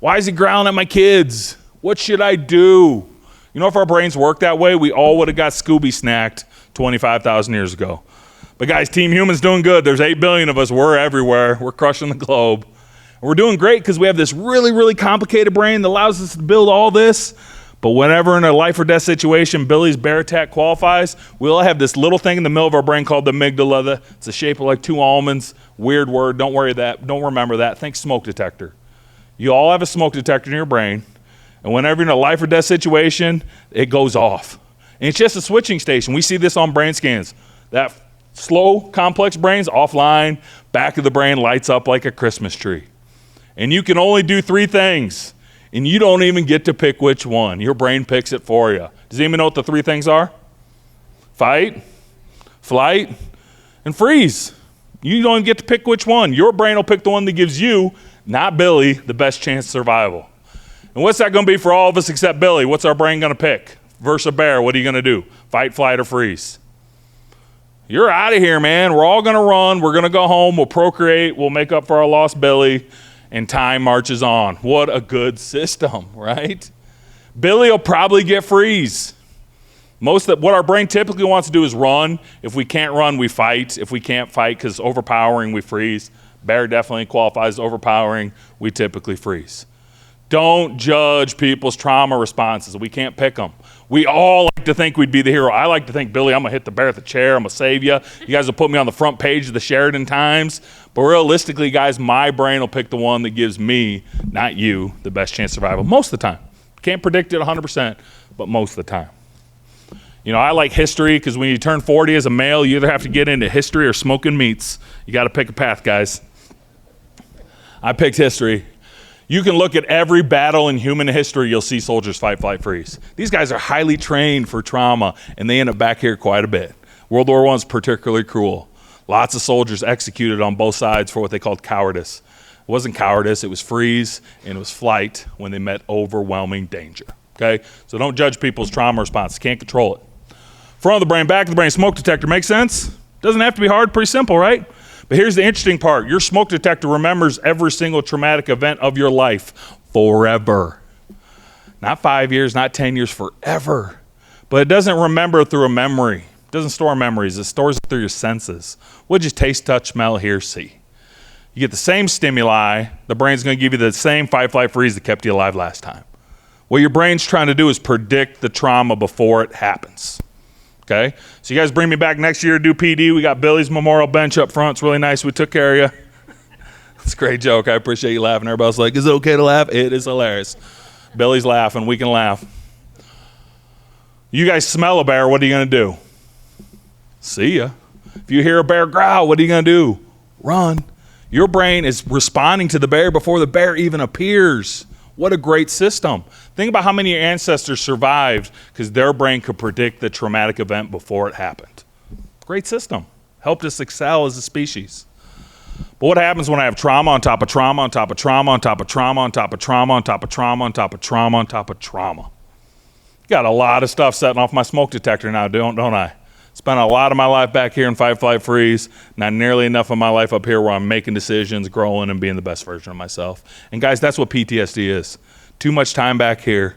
Why is he growling at my kids? What should I do? If our brains worked that way, we all would have got Scooby snacked 25,000 years ago. But guys, Team Human's doing good. There's 8 billion of us. We're everywhere. We're crushing the globe. And we're doing great because we have this really, really complicated brain that allows us to build all this. But whenever in a life or death situation, Billy's bear attack qualifies, we all have this little thing in the middle of our brain called the amygdala. It's the shape of like 2 almonds. Weird word. Don't worry that. Don't remember that. Think smoke detector. You all have a smoke detector in your brain. And whenever you're in a life or death situation, it goes off. And it's just a switching station. We see this on brain scans. That slow, complex brain's offline. Back of the brain lights up like a Christmas tree. And you can only do 3 things. And you don't even get to pick which one. Your brain picks it for you. Does anyone know what the 3 things are? Fight, flight, and freeze. You don't even get to pick which one. Your brain will pick the one that gives you, not Billy, the best chance of survival. And what's that going to be for all of us except Billy? What's our brain going to pick? Versus a bear, what are you going to do? Fight, flight, or freeze? You're out of here, man. We're all going to run. We're going to go home. We'll procreate. We'll make up for our lost Billy. and time marches on. What a good system, right? Billy will probably get freeze. What our brain typically wants to do is run. If we can't run, we fight. If we can't fight because overpowering, we freeze. Bear definitely qualifies as overpowering. We typically freeze. Don't judge people's trauma responses. We can't pick them. We all like to think we'd be the hero. I like to think, Billy, I'm going to hit the bear with the chair. I'm going to save you. You guys will put me on the front page of the Sheridan Times. But realistically, guys, my brain will pick the one that gives me, not you, the best chance of survival most of the time. Can't predict it 100%, but most of the time. You know, I like history because when you turn 40 as a male, you either have to get into history or smoking meats. You got to pick a path, guys. I picked history. You can look at every battle in human history, you'll see soldiers fight, flight, freeze. These guys are highly trained for trauma, and they end up back here quite a bit. World War I is particularly cruel. Lots of soldiers executed on both sides for what they called cowardice. It wasn't cowardice, it was freeze, and it was flight when they met overwhelming danger. Okay? So don't judge people's trauma response. Can't control it. Front of the brain, back of the brain, smoke detector. Make sense? Doesn't have to be hard, pretty simple, right? But here's the interesting part. Your smoke detector remembers every single traumatic event of your life forever. Not 5 years, not 10 years, forever. But it doesn't remember through a memory. It doesn't store memories. It stores it through your senses. What'd you taste, touch, smell, hear, see? You get the same stimuli, the brain's going to give you the same fight, flight, freeze that kept you alive last time. What your brain's trying to do is predict the trauma before it happens. Okay, so you guys bring me back next year to do PD. We got Billy's memorial bench up front. It's really nice. We took care of you. It's a great joke. I appreciate you laughing. Everybody's like, is it okay to laugh? It is hilarious. Billy's laughing. We can laugh. You guys smell a bear. What are you going to do? See ya. If you hear a bear growl, what are you going to do? Run. Your brain is responding to the bear before the bear even appears. What a great system. Think about how many of your ancestors survived because their brain could predict the traumatic event before it happened. Great system. Helped us excel as a species. But what happens when I have trauma on top of trauma on top of trauma on top of trauma on top of trauma on top of trauma on top of trauma on top of trauma? Got a lot of stuff setting off my smoke detector now, don't I? Spent a lot of my life back here in fight, flight, freeze. Not nearly enough of my life up here where I'm making decisions, growing, and being the best version of myself. And guys, that's what PTSD is. Too much time back here,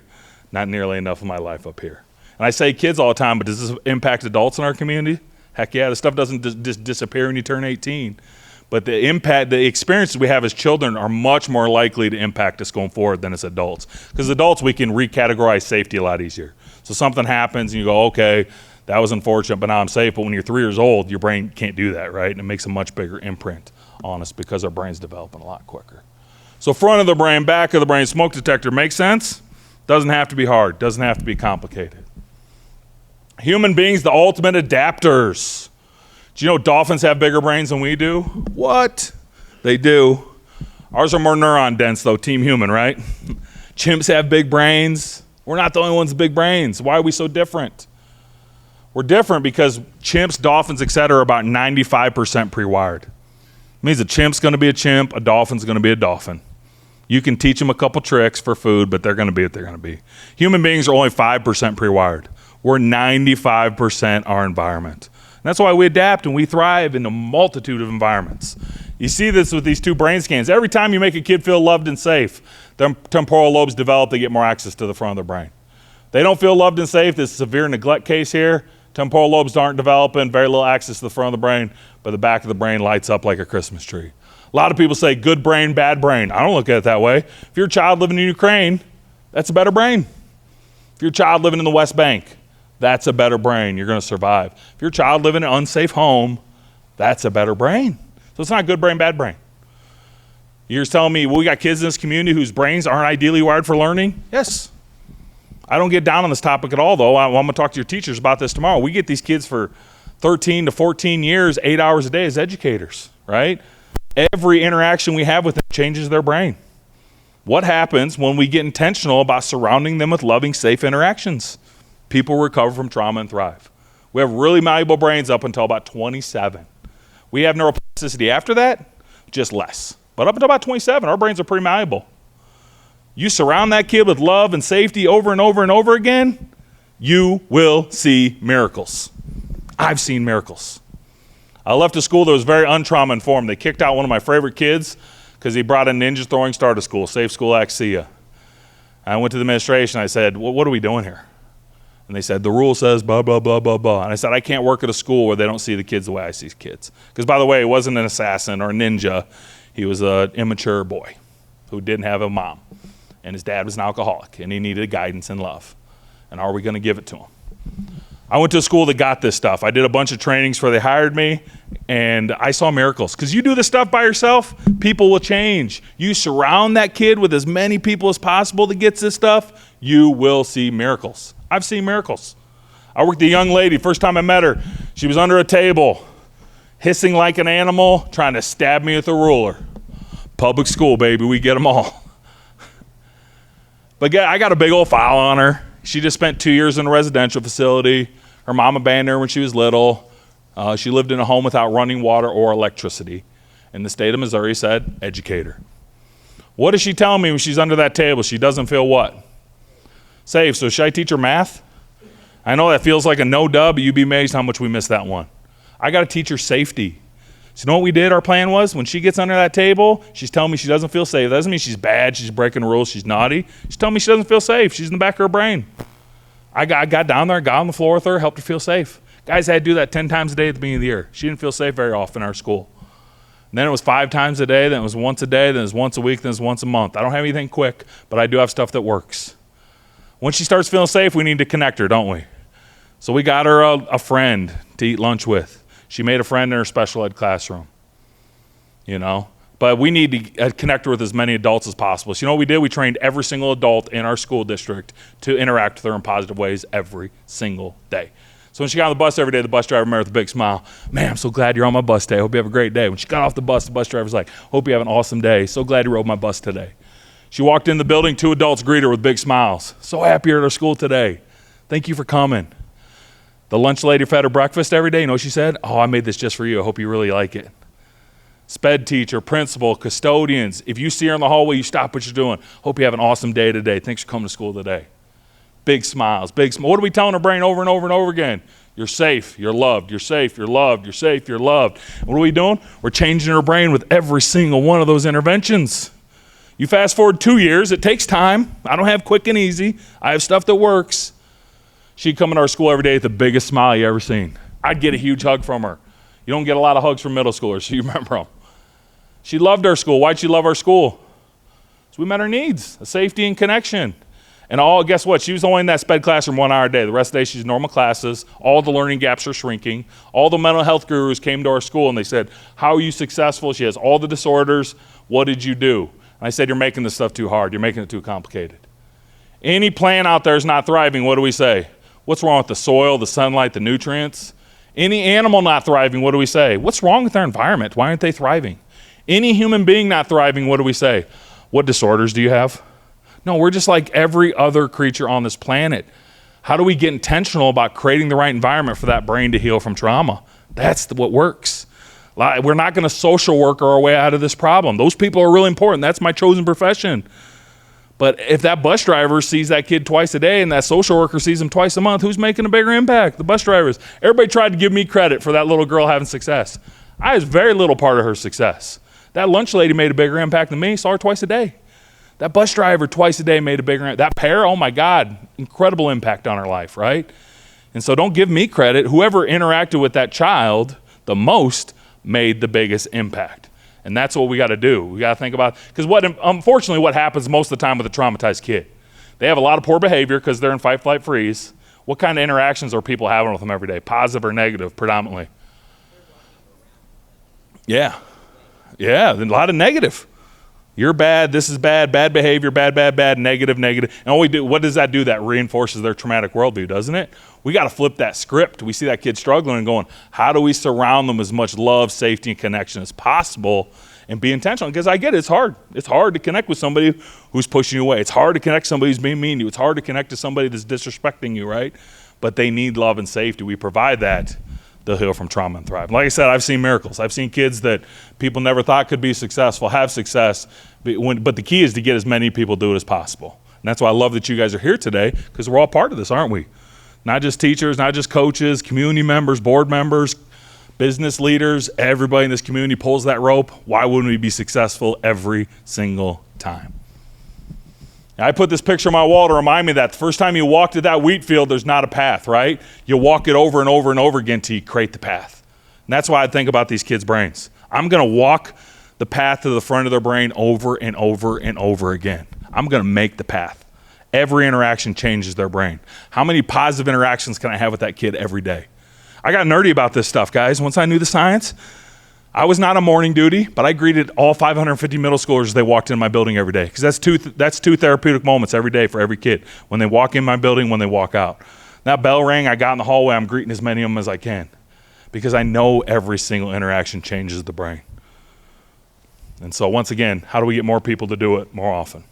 not nearly enough of my life up here. And I say kids all the time, but does this impact adults in our community? Heck yeah, this stuff doesn't just disappear when you turn 18. But the impact, the experiences we have as children are much more likely to impact us going forward than as adults. Because adults, we can recategorize safety a lot easier. So something happens and you go, okay, that was unfortunate, but now I'm safe. But when you're 3 years old, your brain can't do that, right? And it makes a much bigger imprint on us because our brain's developing a lot quicker. So front of the brain, back of the brain, smoke detector, makes sense? Doesn't have to be hard, doesn't have to be complicated. Human beings, the ultimate adapters. Do you know dolphins have bigger brains than we do? What? They do. Ours are more neuron dense though, team human, right? Chimps have big brains. We're not the only ones with big brains. Why are we so different? We're different because chimps, dolphins, et cetera, are about 95% pre-wired. It means a chimp's going to be a chimp, a dolphin's going to be a dolphin. You can teach them a couple tricks for food, but they're going to be what they're going to be. Human beings are only 5% pre-wired. We're 95% our environment. And that's why we adapt and we thrive in a multitude of environments. You see this with these 2 brain scans. Every time you make a kid feel loved and safe, their temporal lobes develop, they get more access to the front of their brain. They don't feel loved and safe. This severe neglect case here. Temporal lobes aren't developing, very little access to the front of the brain, but the back of the brain lights up like a Christmas tree. A lot of people say good brain, bad brain. I don't look at it that way. If you're a child living in Ukraine, that's a better brain. If you're a child living in the West Bank, that's a better brain. You're going to survive. If you're a child living in an unsafe home, that's a better brain. So it's not good brain, bad brain. You're telling me, well, we got kids in this community whose brains aren't ideally wired for learning? Yes. I don't get down on this topic at all, though. I'm going to talk to your teachers about this tomorrow. We get these kids for 13 to 14 years, 8 hours a day as educators, right? Every interaction we have with them changes their brain. What happens when we get intentional about surrounding them with loving, safe interactions? People recover from trauma and thrive. We have really malleable brains up until about 27. We have neuroplasticity after that, just less. But up until about 27, our brains are pretty malleable. You surround that kid with love and safety over and over and over again, you will see miracles. I've seen miracles. I left a school that was very untrauma informed. They kicked out one of my favorite kids because he brought a ninja throwing star to school, Safe School Act, see ya. I went to the administration, I said, well, what are we doing here? And they said, the rule says blah, blah, blah, blah, blah. And I said, I can't work at a school where they don't see the kids the way I see kids. Because by the way, he wasn't an assassin or a ninja. He was an immature boy who didn't have a mom. And his dad was an alcoholic, and he needed guidance and love. And are we going to give it to him? I went to a school that got this stuff. I did a bunch of trainings before they hired me, and I saw miracles. Because you do this stuff by yourself, people will change. You surround that kid with as many people as possible that gets this stuff, you will see miracles. I've seen miracles. I worked with a young lady, first time I met her, she was under a table, hissing like an animal, trying to stab me with a ruler. Public school, baby, we get them all. But I got a big old file on her. She just spent 2 years in a residential facility. Her mom abandoned her when she was little. She lived in a home without running water or electricity. And the state of Missouri said, Educator. What is she telling me when she's under that table? She doesn't feel what? Safe. So should I teach her math? I know that feels like a no dub, but you'd be amazed how much we missed that one. I got to teach her safety. So you know what we did? Our plan was when she gets under that table, she's telling me she doesn't feel safe. That doesn't mean she's bad, she's breaking the rules, she's naughty. She's telling me she doesn't feel safe. She's in the back of her brain. I got down there, got on the floor with her, helped her feel safe. Guys, I had to do that 10 times a day at the beginning of the year. She didn't feel safe very often in our school. And then it was 5 times a day, then it was once a day, then it was once a week, then it was once a month. I don't have anything quick, but I do have stuff that works. When she starts feeling safe, we need to connect her, don't we? So we got her a friend to eat lunch with. She made a friend in her special ed classroom, you know? But we need to connect her with as many adults as possible. So you know what we did? We trained every single adult in our school district to interact with her in positive ways every single day. So when she got on the bus every day, the bus driver met her with a big smile. Man, I'm so glad you're on my bus today. Hope you have a great day. When she got off the bus driver's like, hope you have an awesome day. So glad you rode my bus today. She walked in the building, 2 adults greeted her with big smiles. So happy you're at our school today. Thank you for coming. The lunch lady fed her breakfast every day. You know what she said? Oh, I made this just for you. I hope you really like it. Sped teacher, principal, custodians. If you see her in the hallway, you stop what you're doing. Hope you have an awesome day today. Thanks for coming to school today. Big smiles, big smiles. What are we telling our brain over and over and over again? You're safe, you're loved, you're safe, you're loved, you're safe, you're loved. And what are we doing? We're changing her brain with every single one of those interventions. You fast forward 2 years, it takes time. I don't have quick and easy. I have stuff that works. She'd come into our school every day with the biggest smile you ever seen. I'd get a huge hug from her. You don't get a lot of hugs from middle schoolers, so you remember them. She loved our school. Why'd she love our school? So we met her needs, safety and connection. And guess what? She was only in that sped classroom 1 hour a day. The rest of the day, she's normal classes. All the learning gaps are shrinking. All the mental health gurus came to our school and they said, how are you successful? She has all the disorders. What did you do? And I said, you're making this stuff too hard. You're making it too complicated. Any plant out there is not thriving. What do we say? What's wrong with the soil, the sunlight, the nutrients? Any animal not thriving, what do we say? What's wrong with their environment? Why aren't they thriving? Any human being not thriving, what do we say? What disorders do you have? No, we're just like every other creature on this planet. How do we get intentional about creating the right environment for that brain to heal from trauma? That's what works. We're not going to social work our way out of this problem. Those people are really important. That's my chosen profession. But if that bus driver sees that kid twice a day and that social worker sees him twice a month, who's making a bigger impact? The bus drivers. Everybody tried to give me credit for that little girl having success. I was very little part of her success. That lunch lady made a bigger impact than me, saw her twice a day. That bus driver twice a day made a bigger impact. That pair, oh my God, incredible impact on her life, right? And so don't give me credit. Whoever interacted with that child the most made the biggest impact. And that's what we got to do. We got to think about, because unfortunately what happens most of the time with a traumatized kid, they have a lot of poor behavior because they're in fight, flight, freeze. What kind of interactions are people having with them every day? Positive or negative, predominantly? Yeah, a lot of negative. You're bad, this is bad, bad behavior, bad, negative. And what does that do? That reinforces their traumatic worldview, doesn't it? We got to flip that script. We see that kid struggling and going, how do we surround them as much love, safety, and connection as possible and be intentional? Because I get it, it's hard. It's hard to connect with somebody who's pushing you away. It's hard to connect with somebody who's being mean to you. It's hard to connect to somebody that's disrespecting you, right? But they need love and safety. We provide that. They'll heal from trauma and thrive. Like I said, I've seen miracles. I've seen kids that people never thought could be successful, have success, but the key is to get as many people do it as possible. And that's why I love that you guys are here today, because we're all part of this, aren't we? Not just teachers, not just coaches, community members, board members, business leaders, everybody in this community pulls that rope. Why wouldn't we be successful every single time? I put this picture on my wall to remind me that the first time you walk to that wheat field, there's not a path, right? You walk it over and over and over again till you create the path. And that's why I think about these kids' brains. I'm going to walk the path to the front of their brain over and over and over again. I'm going to make the path. Every interaction changes their brain. How many positive interactions can I have with that kid every day? I got nerdy about this stuff, guys. Once I knew the science, I was not on morning duty, but I greeted all 550 middle schoolers as they walked in my building every day, because that's two therapeutic moments every day for every kid. When they walk in my building, when they walk out. That bell rang, I got in the hallway, I'm greeting as many of them as I can, because I know every single interaction changes the brain. And so once again, how do we get more people to do it more often?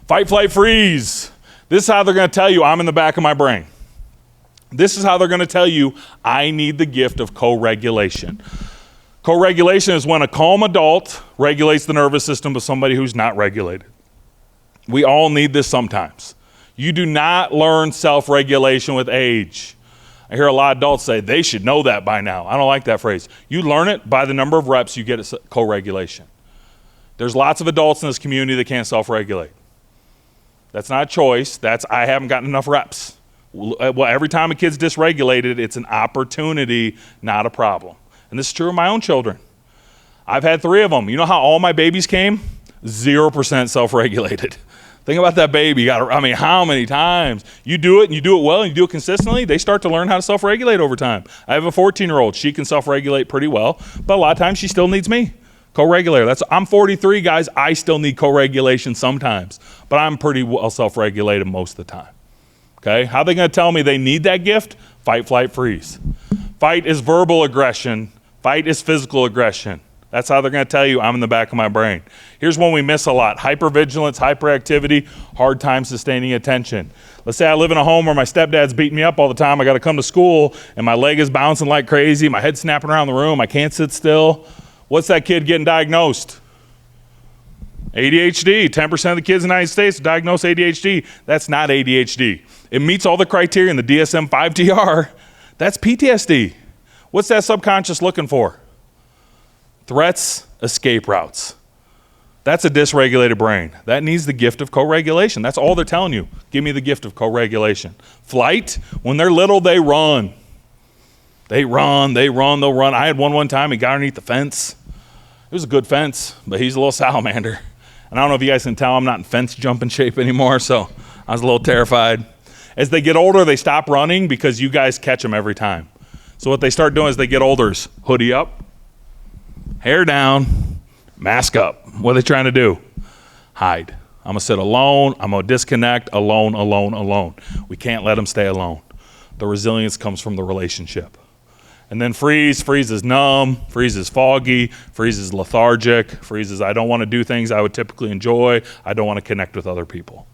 Fight, flight, freeze. This is how they're going to tell you I'm in the back of my brain. This is how they're going to tell you I need the gift of co-regulation. Co-regulation is when a calm adult regulates the nervous system of somebody who's not regulated. We all need this sometimes. You do not learn self-regulation with age. I hear a lot of adults say they should know that by now. I don't like that phrase. You learn it by the number of reps you get at co-regulation. There's lots of adults in this community that can't self-regulate. That's not a choice. That's I haven't gotten enough reps. Well, every time a kid's dysregulated, it's an opportunity, not a problem. And this is true of my own children. I've had 3 of them. You know how all my babies came? 0% self-regulated. Think about that baby. How many times? You do it and you do it well and you do it consistently, they start to learn how to self-regulate over time. I have a 14-year-old. She can self-regulate pretty well, but a lot of times she still needs me. Co-regulator. I'm 43, guys. I still need co-regulation sometimes, but I'm pretty well self-regulated most of the time. Okay? How are they going to tell me they need that gift? Fight, flight, freeze. Fight is verbal aggression. Fight is physical aggression. That's how they're going to tell you I'm in the back of my brain. Here's one we miss a lot. Hypervigilance, hyperactivity, hard time sustaining attention. Let's say I live in a home where my stepdad's beating me up all the time. I got to come to school and my leg is bouncing like crazy. My head's snapping around the room. I can't sit still. What's that kid getting diagnosed? ADHD. 10% of the kids in the United States diagnosed ADHD. That's not ADHD. It meets all the criteria in the DSM-5-TR. That's PTSD. What's that subconscious looking for? Threats, escape routes. That's a dysregulated brain. That needs the gift of co-regulation. That's all they're telling you. Give me the gift of co-regulation. Flight, when they're little, they run. They'll run. I had one time, he got underneath the fence. It was a good fence, but he's a little salamander. And I don't know if you guys can tell I'm not in fence jumping shape anymore, so I was a little terrified. As they get older, they stop running because you guys catch them every time. So what they start doing as they get older is hoodie up, hair down, mask up. What are they trying to do? Hide. I'm going to sit alone. I'm going to disconnect. Alone. We can't let them stay alone. The resilience comes from the relationship. And then freeze. Freeze is numb. Freeze is foggy. Freeze is lethargic. Freeze is I don't want to do things I would typically enjoy. I don't want to connect with other people.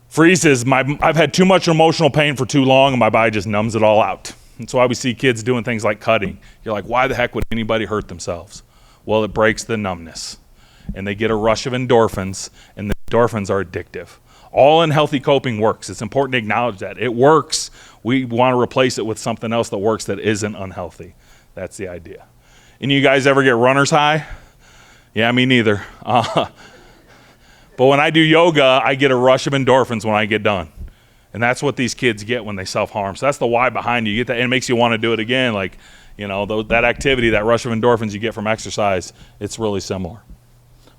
Freeze is I've had too much emotional pain for too long and my body just numbs it all out. That's why we see kids doing things like cutting. You're like, why the heck would anybody hurt themselves? Well, it breaks the numbness. And they get a rush of endorphins, and the endorphins are addictive. All unhealthy coping works. It's important to acknowledge that. It works. We want to replace it with something else that works that isn't unhealthy. That's the idea. And you guys ever get runner's high? Yeah, me neither. But when I do yoga, I get a rush of endorphins when I get done. And that's what these kids get when they self-harm. So that's the why behind it. You get that, and it makes you want to do it again. Like, you know, that activity, that rush of endorphins you get from exercise, it's really similar.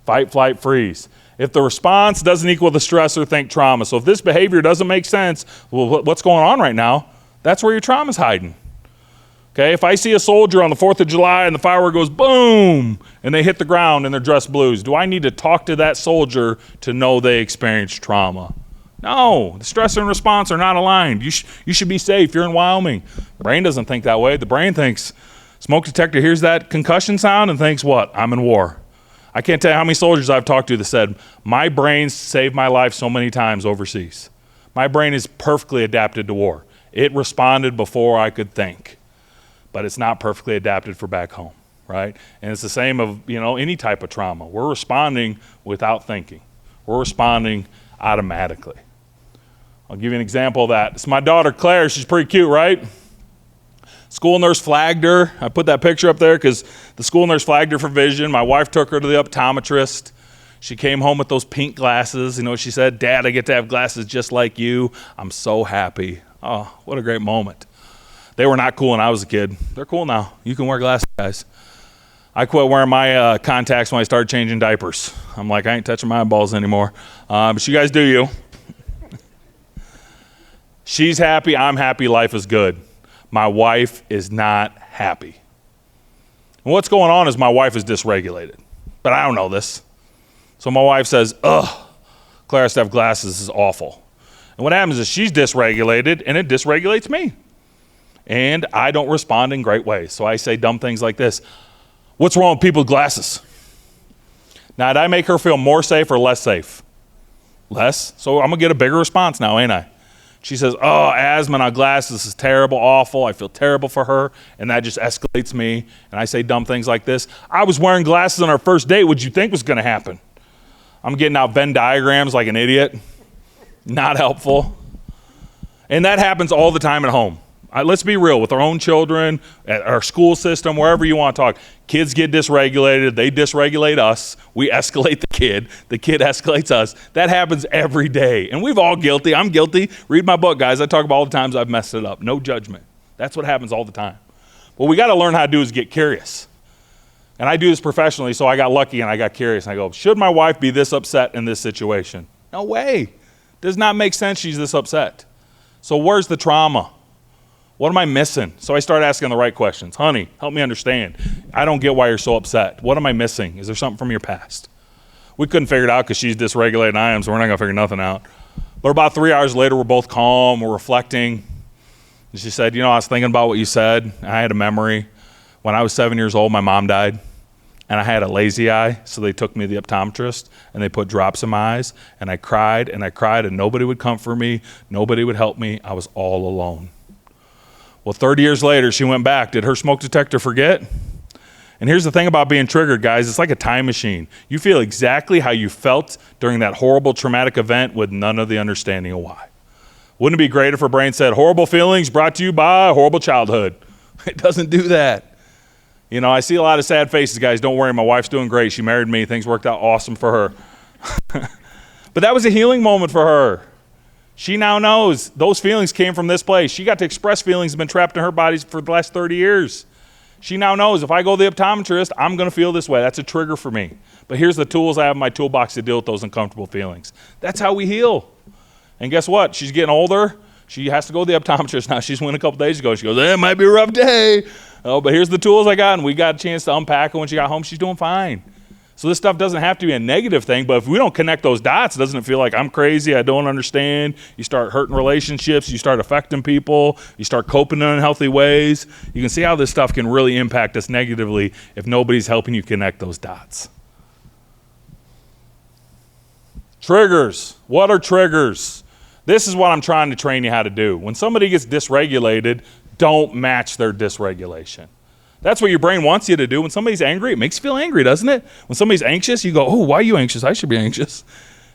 Fight, flight, freeze. If the response doesn't equal the stressor, think trauma. So if this behavior doesn't make sense, well, what's going on right now? That's where your trauma's hiding. Okay, if I see a soldier on the 4th of July and the firework goes boom, and they hit the ground and they're dressed blues, do I need to talk to that soldier to know they experienced trauma? No, the stressor and response are not aligned. You should be safe. You're in Wyoming. The brain doesn't think that way. The brain thinks, smoke detector hears that concussion sound and thinks what? I'm in war. I can't tell you how many soldiers I've talked to that said, my brain saved my life so many times overseas. My brain is perfectly adapted to war. It responded before I could think, but it's not perfectly adapted for back home, right? And it's the same of, any type of trauma. We're responding without thinking. We're responding automatically. I'll give you an example of that. It's my daughter, Claire. She's pretty cute, right? School nurse flagged her. I put that picture up there because the school nurse flagged her for vision. My wife took her to the optometrist. She came home with those pink glasses. You know what she said? Dad, I get to have glasses just like you. I'm so happy. Oh, what a great moment. They were not cool when I was a kid. They're cool now. You can wear glasses, guys. I quit wearing my contacts when I started changing diapers. I'm like, I ain't touching my eyeballs anymore. But you guys do you. She's happy. I'm happy. Life is good. My wife is not happy. And what's going on is my wife is dysregulated. But I don't know this. So my wife says, ugh, Claire has to have glasses. This is awful. And what happens is she's dysregulated, and it dysregulates me. And I don't respond in great ways. So I say dumb things like this. What's wrong with people with glasses? Now, did I make her feel more safe or less safe? Less. So I'm going to get a bigger response now, ain't I? She says, oh, asthma on glasses is terrible, awful. I feel terrible for her. And that just escalates me. And I say dumb things like this. I was wearing glasses on our first date. What'd you think was going to happen? I'm getting out Venn diagrams like an idiot. Not helpful. And that happens all the time at home. Let's be real, with our own children, at our school system, wherever you want to talk. Kids get dysregulated. They dysregulate us. We escalate the kid. The kid escalates us. That happens every day. And we've all guilty. I'm guilty. Read my book, guys. I talk about all the times I've messed it up. No judgment. That's what happens all the time. What we got to learn how to do is get curious. And I do this professionally, so I got lucky and I got curious. And I go, should my wife be this upset in this situation? No way. Does not make sense she's this upset. So where's the trauma? What am I missing? So I start asking the right questions. Honey, help me understand. I don't get why you're so upset. What am I missing? Is there something from your past? We couldn't figure it out because she's dysregulated and I am, so we're not going to figure nothing out. But about 3 hours later, we're both calm. We're reflecting. And she said, I was thinking about what you said. I had a memory. When I was 7 years old, my mom died. And I had a lazy eye, so they took me to the optometrist, and they put drops in my eyes. And I cried, and nobody would comfort me. Nobody would help me. I was all alone. Well, 30 years later, she went back. Did her smoke detector forget? And here's the thing about being triggered, guys. It's like a time machine. You feel exactly how you felt during that horrible traumatic event with none of the understanding of why. Wouldn't it be great if her brain said, horrible feelings brought to you by a horrible childhood? It doesn't do that. I see a lot of sad faces, guys. Don't worry, my wife's doing great. She married me. Things worked out awesome for her. But that was a healing moment for her. She now knows those feelings came from this place. She got to express feelings that have been trapped in her body for the last 30 years. She now knows if I go to the optometrist, I'm going to feel this way. That's a trigger for me. But here's the tools I have in my toolbox to deal with those uncomfortable feelings. That's how we heal. And guess what? She's getting older. She has to go to the optometrist now. She's went a couple days ago. She goes, it might be a rough day. Oh, but here's the tools I got. And we got a chance to unpack it when she got home. She's doing fine. So this stuff doesn't have to be a negative thing, but if we don't connect those dots, doesn't it feel like I'm crazy, I don't understand? You start hurting relationships, you start affecting people, you start coping in unhealthy ways. You can see how this stuff can really impact us negatively if nobody's helping you connect those dots. Triggers. What are triggers? This is what I'm trying to train you how to do. When somebody gets dysregulated, don't match their dysregulation. That's what your brain wants you to do. When somebody's angry, it makes you feel angry, doesn't it? When somebody's anxious, you go, oh, why are you anxious? I should be anxious.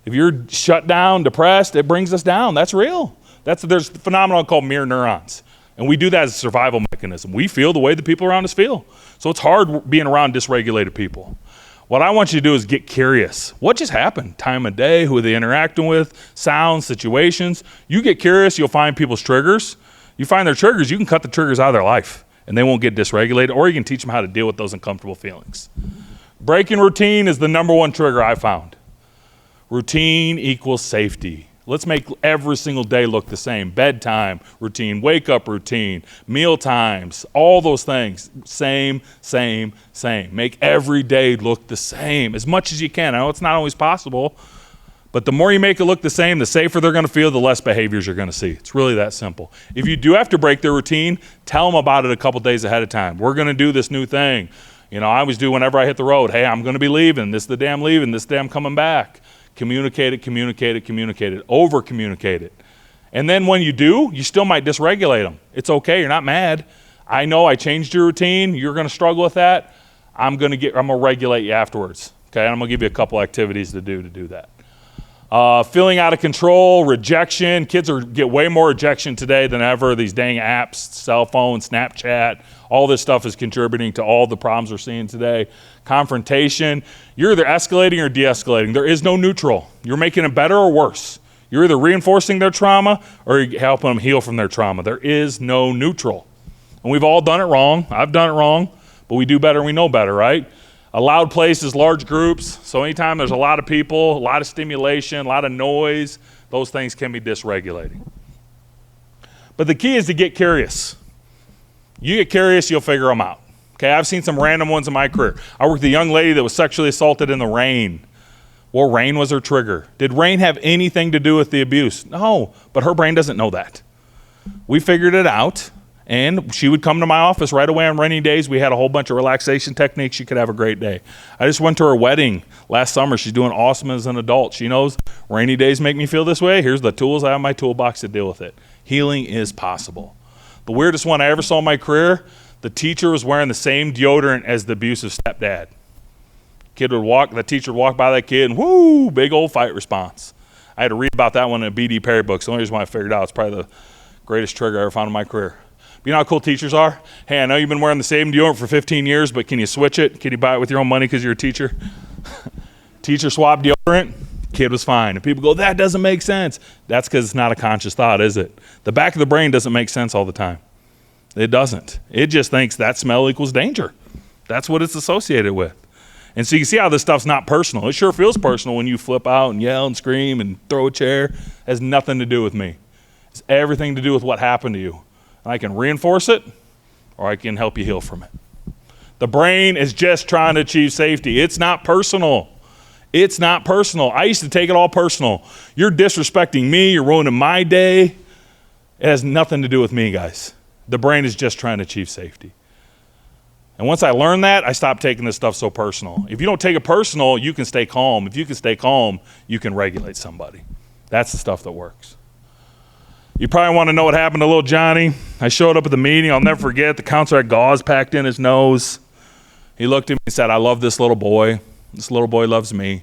If you're shut down, depressed, it brings us down. That's real. There's a phenomenon called mirror neurons. And we do that as a survival mechanism. We feel the way the people around us feel. So it's hard being around dysregulated people. What I want you to do is get curious. What just happened? Time of day, who are they interacting with, sounds, situations. You get curious, you'll find people's triggers. You find their triggers, you can cut the triggers out of their life. And they won't get dysregulated, or you can teach them how to deal with those uncomfortable feelings. Breaking routine is the number one trigger I found. Routine equals safety. Let's make every single day look the same. Bedtime routine, wake up routine, meal times, all those things. Same. Make every day look the same as much as you can. I know it's not always possible, but the more you make it look the same, the safer they're going to feel, the less behaviors you're going to see. It's really that simple. If you do have to break their routine, tell them about it a couple days ahead of time. We're going to do this new thing. I always do whenever I hit the road. Hey, I'm going to be leaving. This is the day I'm leaving. This is the day I'm coming back. Communicate it, over-communicate it. And then when you do, you still might dysregulate them. It's okay. You're not mad. I know I changed your routine. You're going to struggle with that. I'm going to regulate you afterwards. Okay, and I'm going to give you a couple activities to do that. Feeling out of control, rejection. Kids get way more rejection today than ever. These dang apps, cell phone, Snapchat, all this stuff is contributing to all the problems we're seeing today. Confrontation. You're either escalating or de-escalating. There is no neutral. You're making it better or worse. You're either reinforcing their trauma or you're helping them heal from their trauma. There is no neutral. And we've all done it wrong. I've done it wrong, but we do better and we know better, right? A loud place is large groups. So anytime there's a lot of people, a lot of stimulation, a lot of noise, those things can be dysregulating. But the key is to get curious. You get curious, you'll figure them out. Okay, I've seen some random ones in my career. I worked with a young lady that was sexually assaulted in the rain. Well, rain was her trigger. Did rain have anything to do with the abuse? No, but her brain doesn't know that. We figured it out. And she would come to my office right away on rainy days. We had a whole bunch of relaxation techniques. She could have a great day. I just went to her wedding last summer. She's doing awesome as an adult. She knows rainy days make me feel this way. Here's the tools I have in my toolbox to deal with it. Healing is possible. The weirdest one I ever saw in my career, the teacher was wearing the same deodorant as the abusive stepdad. The teacher would walk by that kid and whoo, big old fight response. I had to read about that one in a B.D. Perry book. So the only reason why I figured it out, it's probably the greatest trigger I ever found in my career. You know how cool teachers are? Hey, I know you've been wearing the same deodorant for 15 years, but can you switch it? Can you buy it with your own money because you're a teacher? Teacher swapped deodorant, kid was fine. And people go, that doesn't make sense. That's because it's not a conscious thought, is it? The back of the brain doesn't make sense all the time. It doesn't. It just thinks that smell equals danger. That's what it's associated with. And so you can see how this stuff's not personal. It sure feels personal when you flip out and yell and scream and throw a chair. It has nothing to do with me. It's everything to do with what happened to you. I can reinforce it, or I can help you heal from it. The brain is just trying to achieve safety. It's not personal. It's not personal. I used to take it all personal. You're disrespecting me. You're ruining my day. It has nothing to do with me, guys. The brain is just trying to achieve safety. And once I learned that, I stopped taking this stuff so personal. If you don't take it personal, you can stay calm. If you can stay calm, you can regulate somebody. That's the stuff that works. You probably want to know what happened to little Johnny. I showed up at the meeting. I'll never forget. The counselor had gauze packed in his nose. He looked at me and said, I love this little boy. This little boy loves me.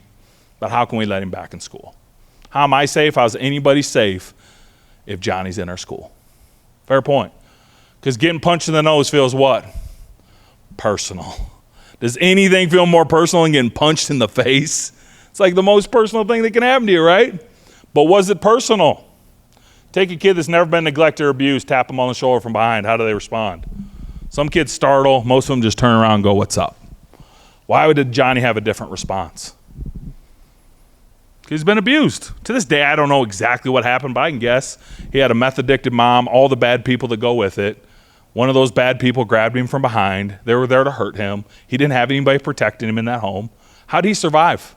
But how can we let him back in school? How am I safe? How's anybody safe if Johnny's in our school? Fair point. Because getting punched in the nose feels what? Personal. Does anything feel more personal than getting punched in the face? It's like the most personal thing that can happen to you, right? But was it personal? Take a kid that's never been neglected or abused, tap them on the shoulder from behind. How do they respond? Some kids startle. Most of them just turn around and go, what's up? Why did Johnny have a different response? He's been abused. To this day, I don't know exactly what happened, but I can guess. He had a meth-addicted mom, all the bad people that go with it. One of those bad people grabbed him from behind. They were there to hurt him. He didn't have anybody protecting him in that home. How did he survive?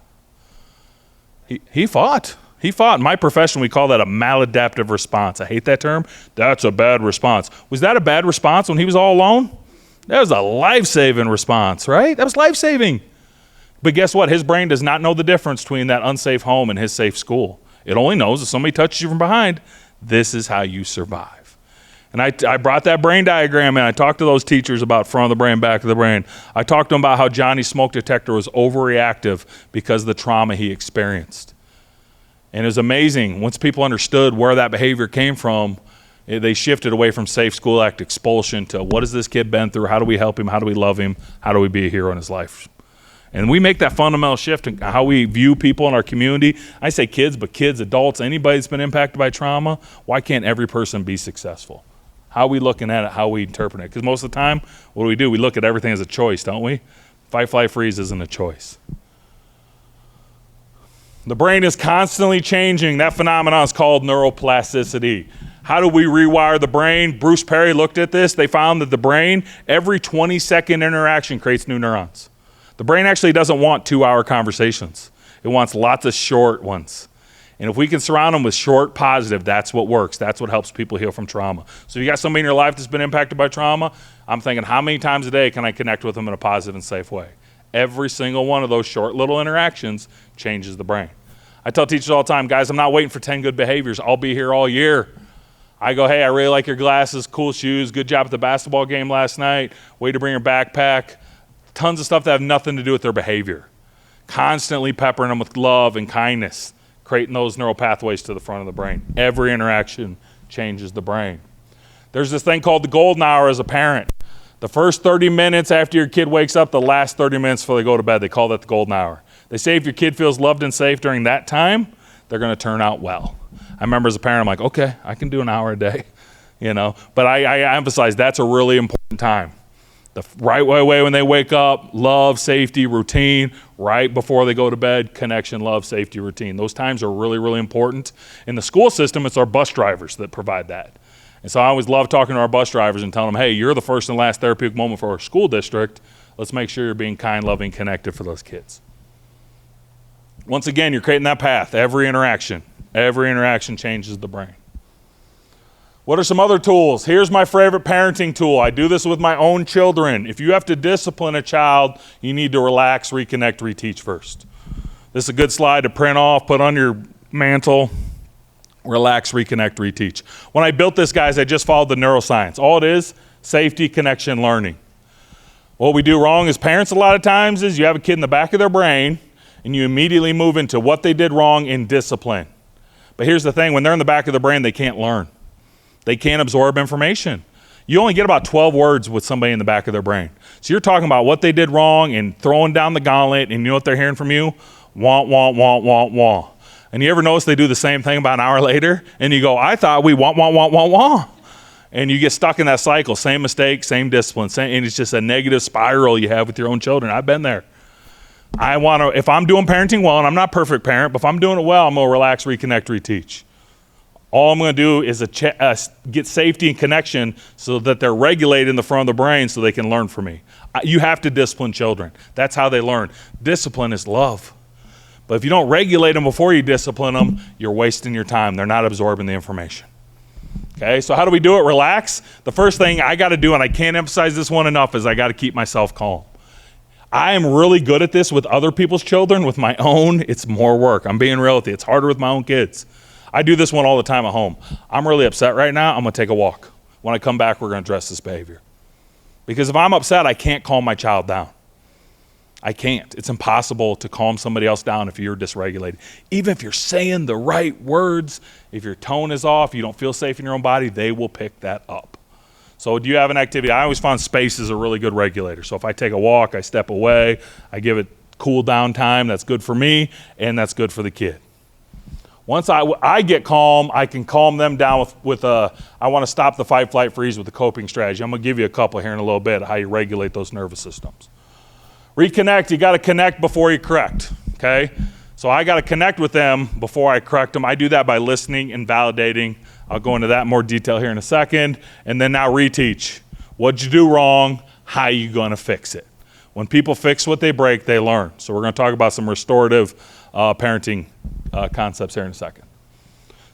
He fought. He fought. In my profession, we call that a maladaptive response. I hate that term. That's a bad response. Was that a bad response when he was all alone? That was a life-saving response, right? That was life-saving. But guess what? His brain does not know the difference between that unsafe home and his safe school. It only knows if somebody touches you from behind, this is how you survive. And I brought that brain diagram in. I talked to those teachers about front of the brain, back of the brain. I talked to them about how Johnny's smoke detector was overreactive because of the trauma he experienced. And it was amazing. Once people understood where that behavior came from, they shifted away from safe school act expulsion to what has this kid been through? How do we help him? How do we love him? How do we be a hero in his life? And we make that fundamental shift in how we view people in our community. I say kids, but kids, adults, anybody that's been impacted by trauma, why can't every person be successful? How are we looking at it? How we interpret it? Because most of the time, what do? We look at everything as a choice, don't we? Fight, flight, freeze isn't a choice. The brain is constantly changing. That phenomenon is called neuroplasticity. How do we rewire the brain? Bruce Perry looked at this. They found that the brain, every 20-second interaction creates new neurons. The brain actually doesn't want 2-hour conversations. It wants lots of short ones. And if we can surround them with short, positive, that's what works. That's what helps people heal from trauma. So if you got somebody in your life that's been impacted by trauma, I'm thinking, how many times a day can I connect with them in a positive and safe way? Every single one of those short little interactions changes the brain. I tell teachers all the time, guys, I'm not waiting for 10 good behaviors. I'll be here all year. I go, hey, I really like your glasses, cool shoes, good job at the basketball game last night, way to bring your backpack. Tons of stuff that have nothing to do with their behavior. Constantly peppering them with love and kindness creating those neural pathways to the front of the brain. Every interaction changes the brain. There's this thing called the golden hour as a parent. The first 30 minutes after your kid wakes up, the last 30 minutes before they go to bed, they call that the golden hour. They say if your kid feels loved and safe during that time, they're going to turn out well. I remember as a parent, I'm like, okay, I can do an hour a day, But I emphasize that's a really important time. The right way when they wake up, love, safety, routine. Right before they go to bed, connection, love, safety, routine. Those times are really, really important. In the school system, it's our bus drivers that provide that. And so I always love talking to our bus drivers and telling them, hey, you're the first and last therapeutic moment for our school district. Let's make sure you're being kind, loving, connected for those kids. Once again, you're creating that path. Every interaction changes the brain. What are some other tools? Here's my favorite parenting tool. I do this with my own children. If you have to discipline a child, you need to relax, reconnect, reteach first. This is a good slide to print off, put on your mantle. Relax, reconnect, reteach. When I built this, guys, I just followed the neuroscience. All it is, safety, connection, learning. What we do wrong as parents a lot of times is you have a kid in the back of their brain and you immediately move into what they did wrong in discipline. But here's the thing, when they're in the back of the brain, they can't learn. They can't absorb information. You only get about 12 words with somebody in the back of their brain. So you're talking about what they did wrong and throwing down the gauntlet, and you know what they're hearing from you? Want, want, want, want, want. And you ever notice they do the same thing about an hour later? And you go, I thought we want. And you get stuck in that cycle. Same mistake, same discipline. And it's just a negative spiral you have with your own children. I've been there. If I'm doing parenting well, and I'm not a perfect parent, but if I'm doing it well, I'm going to relax, reconnect, reteach. All I'm going to do is get safety and connection so that they're regulated in the front of the brain so they can learn from me. You have to discipline children. That's how they learn. Discipline is love. But if you don't regulate them before you discipline them, you're wasting your time. They're not absorbing the information. Okay, so how do we do it? Relax. The first thing I got to do, and I can't emphasize this one enough, is I got to keep myself calm. I am really good at this with other people's children. With my own, it's more work. I'm being real with you. It's harder with my own kids. I do this one all the time at home. I'm really upset right now. I'm going to take a walk. When I come back, we're going to address this behavior. Because if I'm upset, I can't calm my child down. I can't. It's impossible to calm somebody else down if you're dysregulated. Even if you're saying the right words, if your tone is off, you don't feel safe in your own body, they will pick that up. So do you have an activity? I always found space is a really good regulator. So if I take a walk, I step away, I give it cool down time, that's good for me, and that's good for the kid. Once I get calm, I can calm them down with I want to stop the fight, flight, freeze with the coping strategy. I'm going to give you a couple here in a little bit, how you regulate those nervous systems. Reconnect, you got to connect before you correct, okay? So I got to connect with them before I correct them. I do that by listening and validating. I'll go into that in more detail here in a second. And then now reteach. What'd you do wrong? How you going to fix it? When people fix what they break, they learn. So we're going to talk about some restorative parenting concepts here in a second.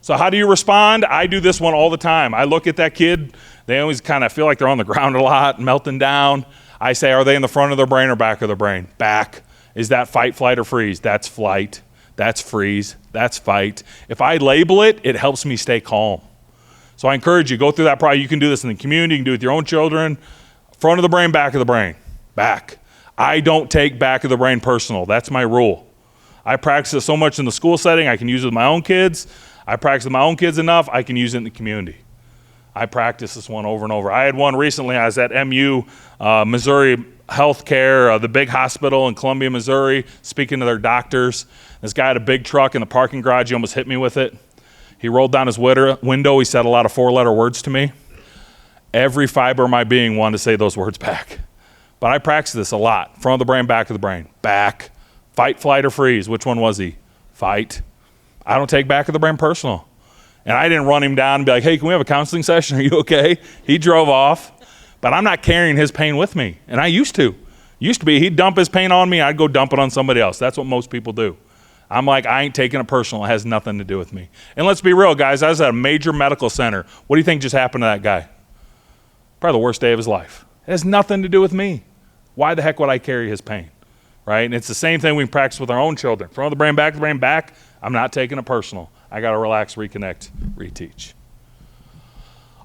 So how do you respond? I do this one all the time. I look at that kid. They always kind of feel like they're on the ground a lot, melting down. I say, are they in the front of their brain or back of their brain? Back. Is that fight, flight, or freeze? That's flight. That's freeze. That's fight. If I label it, it helps me stay calm. So I encourage you, go through that process. You can do this in the community. You can do it with your own children. Front of the brain, back of the brain. Back. I don't take back of the brain personal. That's my rule. I practice it so much in the school setting, I can use it with my own kids. I practice with my own kids enough, I can use it in the community. I practice this one over and over. I had one recently. I was at MU, Missouri Healthcare, the big hospital in Columbia, Missouri, speaking to their doctors. This guy had a big truck in the parking garage. He almost hit me with it. He rolled down his window. He said a lot of four-letter words to me. Every fiber of my being wanted to say those words back. But I practice this a lot. Front of the brain, back of the brain. Back. Fight, flight, or freeze. Which one was he? Fight. I don't take back of the brain personal. And I didn't run him down and be like, hey, can we have a counseling session? Are you okay? He drove off. But I'm not carrying his pain with me. And I used to. Used to be, he'd dump his pain on me, I'd go dump it on somebody else. That's what most people do. I'm like, I ain't taking it personal. It has nothing to do with me. And let's be real, guys. I was at a major medical center. What do you think just happened to that guy? Probably the worst day of his life. It has nothing to do with me. Why the heck would I carry his pain? Right? And it's the same thing we practice with our own children. Front of the brain, back of the brain, back. I'm not taking it personal. I got to relax, reconnect, reteach.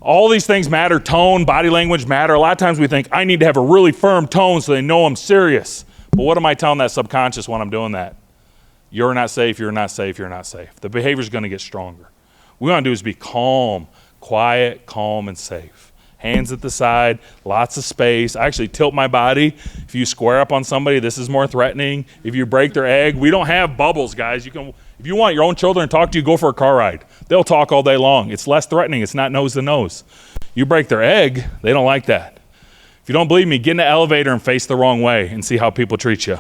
All these things matter. Tone, body language matter. A lot of times we think, I need to have a really firm tone so they know I'm serious. But what am I telling that subconscious when I'm doing that? You're not safe, you're not safe, you're not safe. The behavior's gonna get stronger. What we wanna do is be calm, quiet, calm, and safe. Hands at the side, lots of space. I actually tilt my body. If you square up on somebody, this is more threatening. If you break their egg, we don't have bubbles, guys. If you want your own children to talk to you, go for a car ride. They'll talk all day long. It's less threatening. It's not nose to nose. You break their egg, they don't like that. If you don't believe me, get in the elevator and face the wrong way and see how people treat you.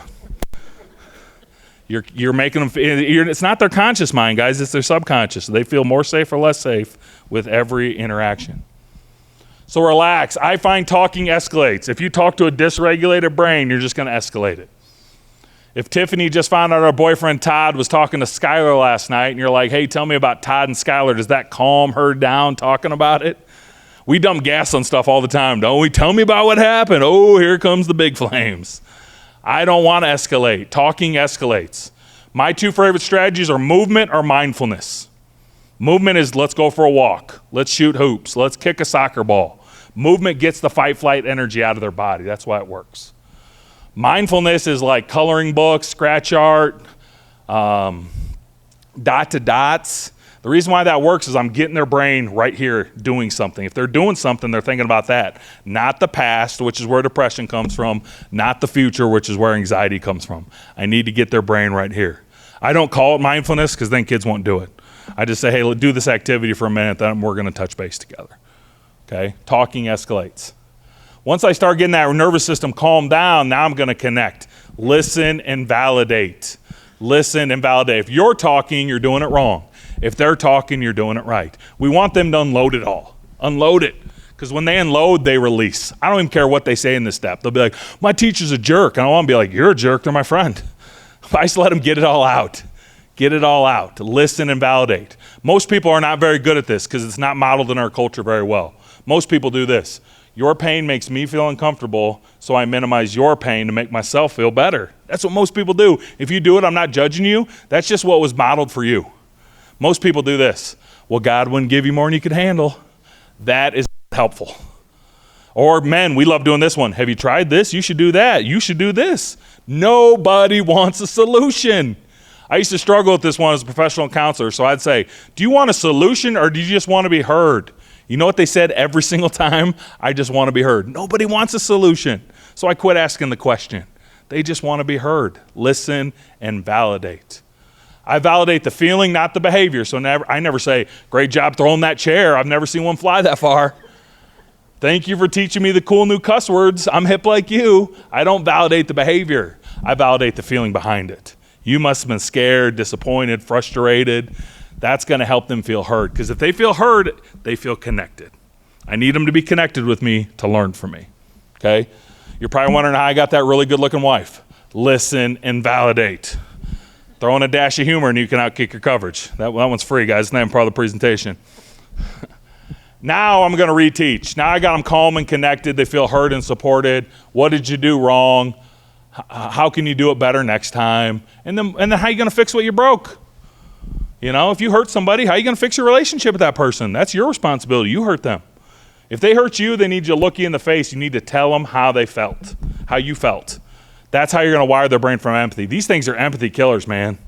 You're making them, it's not their conscious mind, guys, it's their subconscious. They feel more safe or less safe with every interaction. So relax. I find talking escalates. If you talk to a dysregulated brain, you're just gonna escalate it. If Tiffany just found out her boyfriend Todd was talking to Skylar last night and you're like, hey, tell me about Todd and Skylar, does that calm her down talking about it? We dump gas on stuff all the time, don't we? Tell me about what happened. Oh, here comes the big flames. I don't want to escalate. Talking escalates. My two favorite strategies are movement or mindfulness. Movement is let's go for a walk. Let's shoot hoops. Let's kick a soccer ball. Movement gets the fight flight energy out of their body. That's why it works. Mindfulness is like coloring books, scratch art, dot to dots. The reason why that works is I'm getting their brain right here doing something. If they're doing something, they're thinking about that. Not the past, which is where depression comes from, not the future, which is where anxiety comes from. I need to get their brain right here. I don't call it mindfulness because then kids won't do it. I just say, hey, let's do this activity for a minute, then we're gonna touch base together. Okay, talking escalates. Once I start getting that nervous system calmed down, now I'm gonna connect. Listen and validate. Listen and validate. If you're talking, you're doing it wrong. If they're talking, you're doing it right. We want them to unload it all. Unload it. Because when they unload, they release. I don't even care what they say in this step. They'll be like, my teacher's a jerk. And I want to be like, you're a jerk, they're my friend. I just let them get it all out. Get it all out. Listen and validate. Most people are not very good at this because it's not modeled in our culture very well. Most people do this. Your pain makes me feel uncomfortable, so I minimize your pain to make myself feel better. That's what most people do. If you do it, I'm not judging you. That's just what was modeled for you. Most people do this. Well, God wouldn't give you more than you could handle. That is helpful. Or men, we love doing this one. Have you tried this? You should do that. You should do this. Nobody wants a solution. I used to struggle with this one as a professional counselor, so I'd say, do you want a solution or do you just want to be heard? You know what they said every single time? I just want to be heard. Nobody wants a solution. So I quit asking the question. They just want to be heard. Listen and validate. I validate the feeling, not the behavior. So I never say, great job throwing that chair. I've never seen one fly that far. Thank you for teaching me the cool new cuss words. I'm hip like you. I don't validate the behavior. I validate the feeling behind it. You must have been scared, disappointed, frustrated. That's going to help them feel heard. Because if they feel heard, they feel connected. I need them to be connected with me to learn from me. Okay? You're probably wondering how I got that really good looking wife. Listen and validate. Throw in a dash of humor and you can outkick your coverage. That one's free, guys. It's not even part of the presentation. Now I'm going to reteach. Now I got them calm and connected. They feel heard and supported. What did you do wrong? How can you do it better next time? And then how are you going to fix what you broke? You know, if you hurt somebody, how are you going to fix your relationship with that person? That's your responsibility. You hurt them. If they hurt you, they need you to look you in the face. You need to tell them how they felt, how you felt. That's how you're going to wire their brain from empathy. These things are empathy killers, man.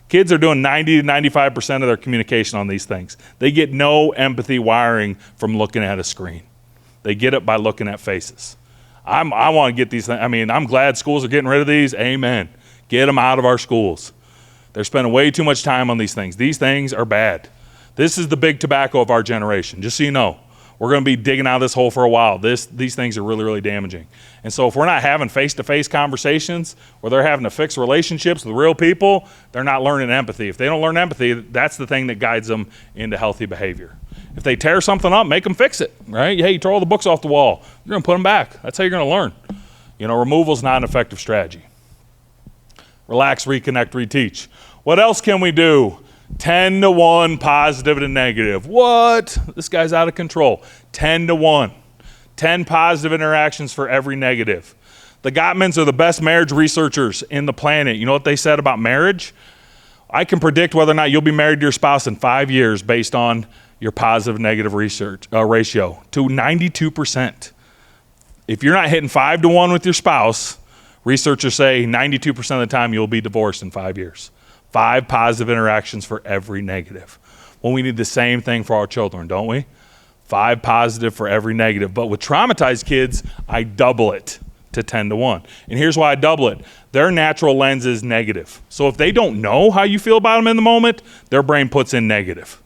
Kids are doing 90 to 95% of their communication on these things. They get no empathy wiring from looking at a screen. They get it by looking at faces. I want to get these things. I mean, I'm glad schools are getting rid of these. Amen. Get them out of our schools. They're spending way too much time on these things. These things are bad. This is the big tobacco of our generation, just so you know. We're going to be digging out of this hole for a while. These things are really, really damaging. And so if we're not having face-to-face conversations where they're having to fix relationships with real people, they're not learning empathy. If they don't learn empathy, that's the thing that guides them into healthy behavior. If they tear something up, make them fix it, right? Hey, you throw all the books off the wall. You're going to put them back. That's how you're going to learn. You know, removal is not an effective strategy. Relax, reconnect, reteach. What else can we do? 10 to 1 positive to negative. What? This guy's out of control. 10 to 1. 10 positive interactions for every negative. The Gottmans are the best marriage researchers in the planet. You know what they said about marriage? I can predict whether or not you'll be married to your spouse in 5 years based on your positive negative research ratio to 92%. If you're not hitting 5 to 1 with your spouse, researchers say 92% of the time you'll be divorced in 5 years. 5 positive interactions for every negative. Well, we need the same thing for our children, don't we? 5 positive for every negative. But with traumatized kids, I double it to 10 to 1. And here's why I double it. Their natural lens is negative. So if they don't know how you feel about them in the moment, their brain puts in negative.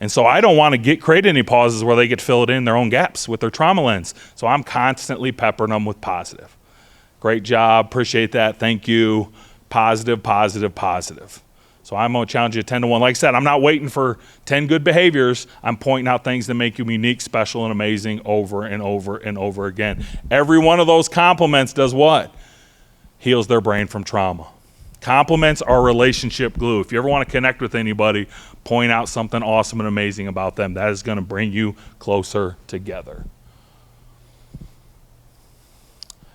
And so I don't want to create any pauses where they get to fill it in their own gaps with their trauma lens. So I'm constantly peppering them with positive. Great job. Appreciate that. Thank you. Positive, positive, positive. So I'm going to challenge you 10 to 1. Like I said, I'm not waiting for 10 good behaviors. I'm pointing out things that make you unique, special, and amazing over and over and over again. Every one of those compliments does what? Heals their brain from trauma. Compliments are relationship glue. If you ever want to connect with anybody, point out something awesome and amazing about them. That is going to bring you closer together.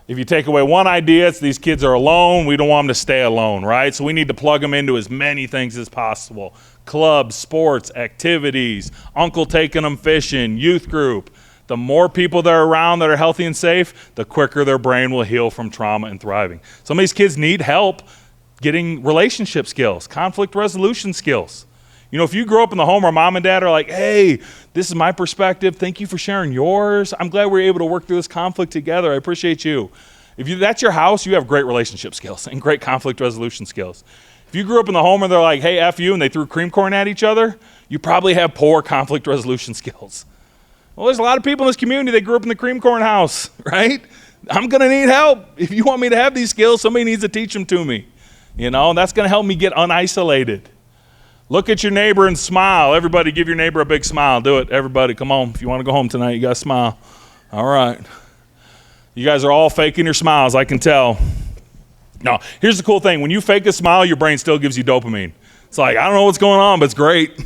If you take away one idea, it's these kids are alone. We don't want them to stay alone, right? So we need to plug them into as many things as possible. Clubs, sports, activities, uncle taking them fishing, youth group. The more people they're around that are healthy and safe, the quicker their brain will heal from trauma and thriving. Some of these kids need help getting relationship skills, conflict resolution skills. You know, if you grow up in the home where mom and dad are like, hey, this is my perspective. Thank you for sharing yours. I'm glad we were able to work through this conflict together. I appreciate you. If that's your house, you have great relationship skills and great conflict resolution skills. If you grew up in the home where they're like, hey, F you, and they threw cream corn at each other, you probably have poor conflict resolution skills. Well, there's a lot of people in this community that grew up in the cream corn house, right? I'm going to need help. If you want me to have these skills, somebody needs to teach them to me. You know, and that's going to help me get unisolated. Look at your neighbor and smile. Everybody give your neighbor a big smile. Do it. Everybody, come on. If you want to go home tonight, you got to smile. All right. You guys are all faking your smiles, I can tell. No, here's the cool thing. When you fake a smile, your brain still gives you dopamine. It's like, I don't know what's going on, but it's great.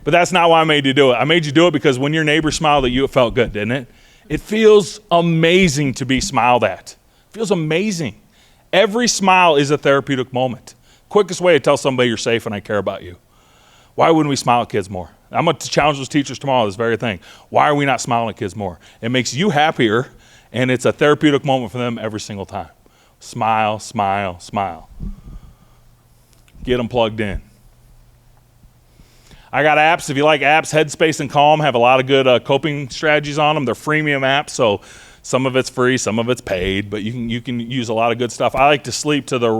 But that's not why I made you do it. I made you do it because when your neighbor smiled at you, it felt good, didn't it? It feels amazing to be smiled at. It feels amazing. Every smile is a therapeutic moment. Quickest way to tell somebody you're safe and I care about you. Why wouldn't we smile at kids more? I'm going to challenge those teachers tomorrow, this very thing. Why are we not smiling at kids more? It makes you happier, and it's a therapeutic moment for them every single time. Smile, smile, smile. Get them plugged in. I got apps. If you like apps, Headspace and Calm have a lot of good coping strategies on them. They're freemium apps, so some of it's free, some of it's paid, but you can use a lot of good stuff. I like to sleep to the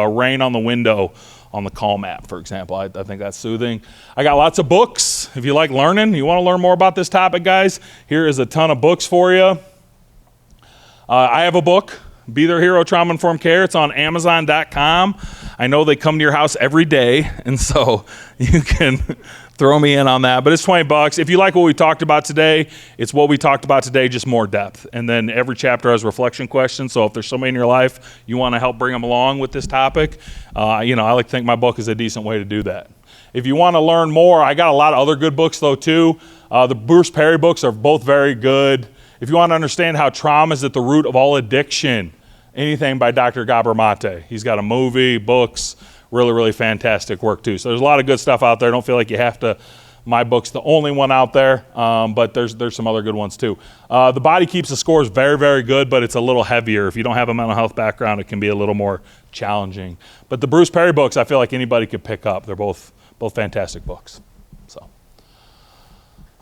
rain on the window on the Calm app, for example. I think that's soothing. I got lots of books. If you like learning, you want to learn more about this topic, guys, here is a ton of books for you. I have a book, Be Their Hero, Trauma Informed Care. It's on Amazon.com. I know they come to your house every day, and so you can throw me in on that, but it's $20. If you like what we talked about today, it's what we talked about today, just more depth. And then every chapter has reflection questions, so if there's somebody in your life you want to help bring them along with this topic, I like to think my book is a decent way to do that. If you want to learn more, I got a lot of other good books though too. The Bruce Perry books are both very good. If you want to understand how trauma is at the root of all addiction, anything by Dr. Gabor Mate. He's got a movie, books, really, really fantastic work too. So there's a lot of good stuff out there. Don't feel like you have to. My book's the only one out there, but there's some other good ones too. The Body Keeps the Score is very, very good, but it's a little heavier. If you don't have a mental health background, it can be a little more challenging. But the Bruce Perry books, I feel like anybody could pick up. They're both fantastic books. So,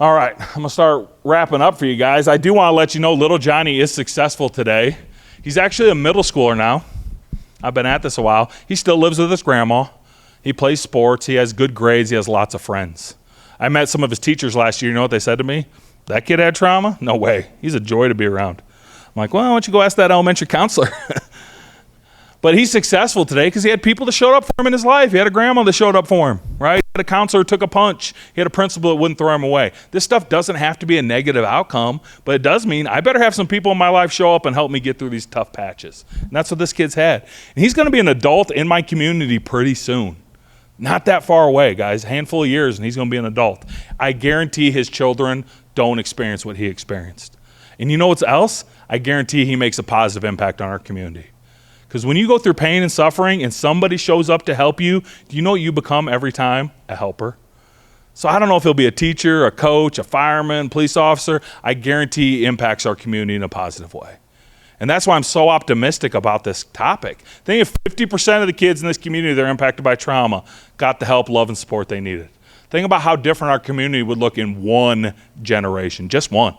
all right, I'm gonna start wrapping up for you guys. I do want to let you know little Johnny is successful today. He's actually a middle schooler now. I've been at this a while. He still lives with his grandma. He plays sports. He has good grades. He has lots of friends. I met some of his teachers last year. You know what they said to me? That kid had trauma? No way. He's a joy to be around. I'm like, well, why don't you go ask that elementary counselor? But he's successful today because he had people that showed up for him in his life. He had a grandma that showed up for him, right? He had a counselor who took a punch. He had a principal that wouldn't throw him away. This stuff doesn't have to be a negative outcome, but it does mean I better have some people in my life show up and help me get through these tough patches. And that's what this kid's had. And he's going to be an adult in my community pretty soon. Not that far away, guys. A handful of years, and he's going to be an adult. I guarantee his children don't experience what he experienced. And you know what else? I guarantee he makes a positive impact on our community. Because when you go through pain and suffering and somebody shows up to help you, do you know what you become every time? A helper. So I don't know if he'll be a teacher, a coach, a fireman, police officer. I guarantee he impacts our community in a positive way. And that's why I'm so optimistic about this topic. Think if 50% of the kids in this community that are impacted by trauma got the help, love, and support they needed. Think about how different our community would look in one generation, just one.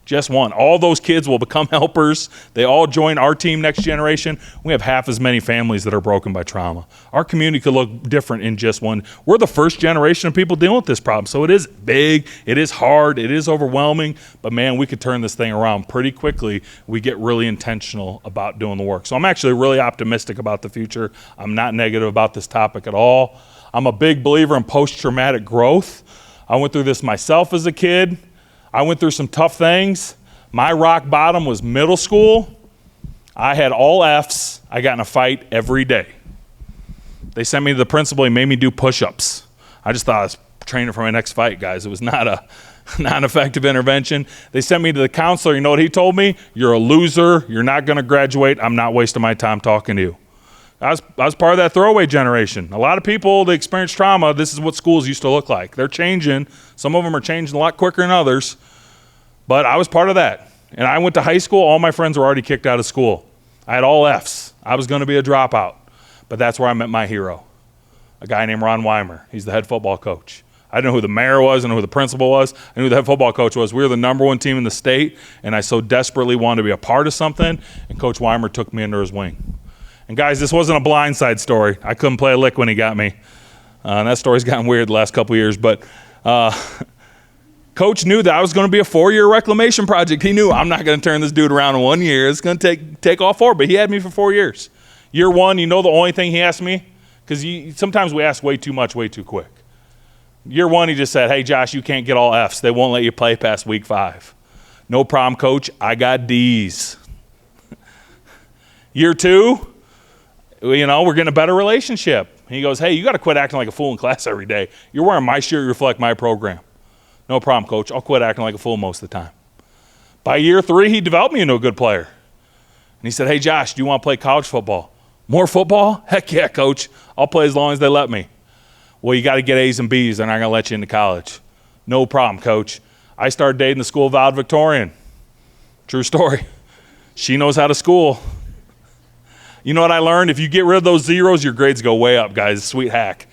Just one. All those kids will become helpers. They all join our team next generation. We have half as many families that are broken by trauma. Our community could look different in just one. We're the first generation of people dealing with this problem. So it is big, it is hard, it is overwhelming, but man, we could turn this thing around pretty quickly. We get really intentional about doing the work. So I'm actually really optimistic about the future. I'm not negative about this topic at all. I'm a big believer in post-traumatic growth. I went through this myself as a kid. I went through some tough things. My rock bottom was middle school. I had all Fs. I got in a fight every day. They sent me to the principal. He made me do push-ups. I just thought I was training for my next fight, guys. It was not an effective intervention. They sent me to the counselor. You know what he told me? You're a loser. You're not going to graduate. I'm not wasting my time talking to you. I was part of that throwaway generation. A lot of people that experience trauma, this is what schools used to look like. They're changing. Some of them are changing a lot quicker than others. But I was part of that. And I went to high school. All my friends were already kicked out of school. I had all Fs. I was going to be a dropout. But that's where I met my hero, a guy named Ron Weimer. He's the head football coach. I didn't know who the mayor was. I didn't know who the principal was. I knew who the head football coach was. We were the #1 team in the state, and I so desperately wanted to be a part of something, and Coach Weimer took me under his wing. And guys, this wasn't a blindside story. I couldn't play a lick when he got me. And that story's gotten weird the last couple of years. But Coach knew that I was going to be a 4-year reclamation project. He knew I'm not going to turn this dude around in 1 year. It's going to take all 4. But he had me for 4 years. Year 1, you know the only thing he asked me? Because sometimes we ask way too much, way too quick. Year 1, he just said, hey, Josh, you can't get all Fs. They won't let you play past week 5. No problem, Coach. I got Ds. Year 2, you know, we're getting a better relationship. He goes, hey, you got to quit acting like a fool in class every day. You're wearing my shirt, you reflect my program. No problem, Coach. I'll quit acting like a fool most of the time. By year 3, he developed me into a good player. And he said, hey, Josh, do you want to play college football? More football? Heck yeah, Coach. I'll play as long as they let me. Well, you got to get A's and B's. They're not going to let you into college. No problem, Coach. I started dating the school valedictorian. True story. She knows how to school. You know what I learned? If you get rid of those zeros, your grades go way up, guys. Sweet hack.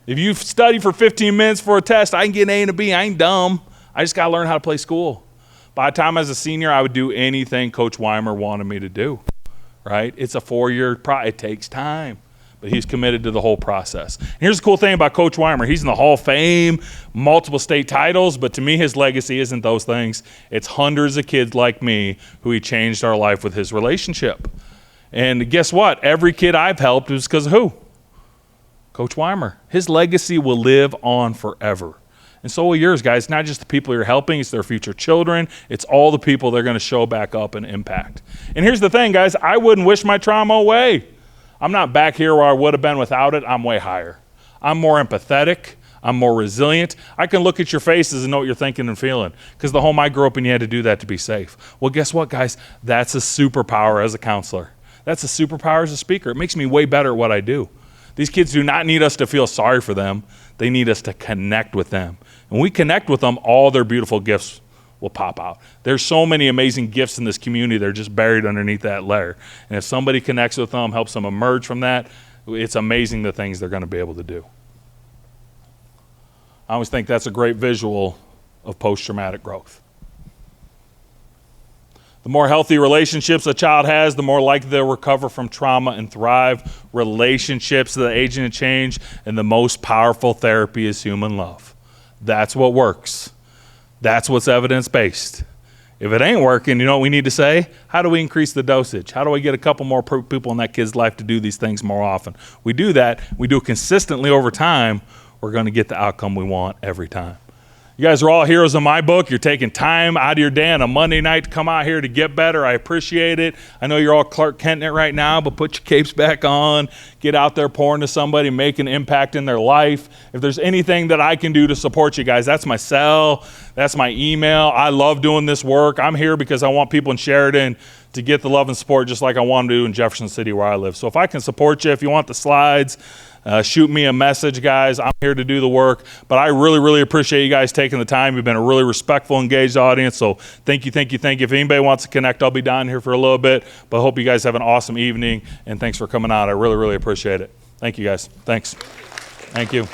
If you study for 15 minutes for a test, I can get an A and a B. I ain't dumb. I just got to learn how to play school. By the time I was a senior, I would do anything Coach Weimer wanted me to do, right? It's a 4-year it takes time, but he's committed to the whole process. And here's the cool thing about Coach Weimer. He's in the Hall of Fame, multiple state titles, but to me, his legacy isn't those things. It's hundreds of kids like me who he changed our life with his relationship. And guess what? Every kid I've helped is because of who? Coach Weimer. His legacy will live on forever. And so will yours, guys. It's not just the people you're helping, it's their future children. It's all the people they're going to show back up and impact. And here's the thing, guys. I wouldn't wish my trauma away. I'm not back here where I would have been without it. I'm way higher. I'm more empathetic. I'm more resilient. I can look at your faces and know what you're thinking and feeling because the home I grew up in, you had to do that to be safe. Well, guess what, guys? That's a superpower as a counselor. That's a superpower as a speaker. It makes me way better at what I do. These kids do not need us to feel sorry for them. They need us to connect with them. And when we connect with them, all their beautiful gifts will pop out. There's so many amazing gifts in this community that are just buried underneath that layer. And if somebody connects with them, helps them emerge from that, it's amazing the things they're going to be able to do. I always think that's a great visual of post-traumatic growth. The more healthy relationships a child has, the more likely they'll recover from trauma and thrive. Relationships are the agent of change, and the most powerful therapy is human love. That's what works. That's what's evidence-based. If it ain't working, you know what we need to say? How do we increase the dosage? How do we get a couple more people in that kid's life to do these things more often? We do that. We do it consistently over time. We're going to get the outcome we want every time. You guys are all heroes in my book. You're taking time out of your day on a Monday night to come out here to get better. I appreciate it. I know you're all Clark Kenting it right now, but put your capes back on. Get out there pouring to somebody, make an impact in their life. If there's anything that I can do to support you guys, that's my cell. That's my email. I love doing this work. I'm here because I want people in Sheridan to get the love and support just like I want to do in Jefferson City where I live. So if I can support you, if you want the slides, shoot me a message, guys. I'm here to do the work, but I really, really appreciate you guys taking the time. You've been a really respectful, engaged audience, so thank you, thank you, thank you. If anybody wants to connect, I'll be down here for a little bit, but I hope you guys have an awesome evening, and thanks for coming out. I really, really appreciate it. Thank you, guys. Thanks. Thank you.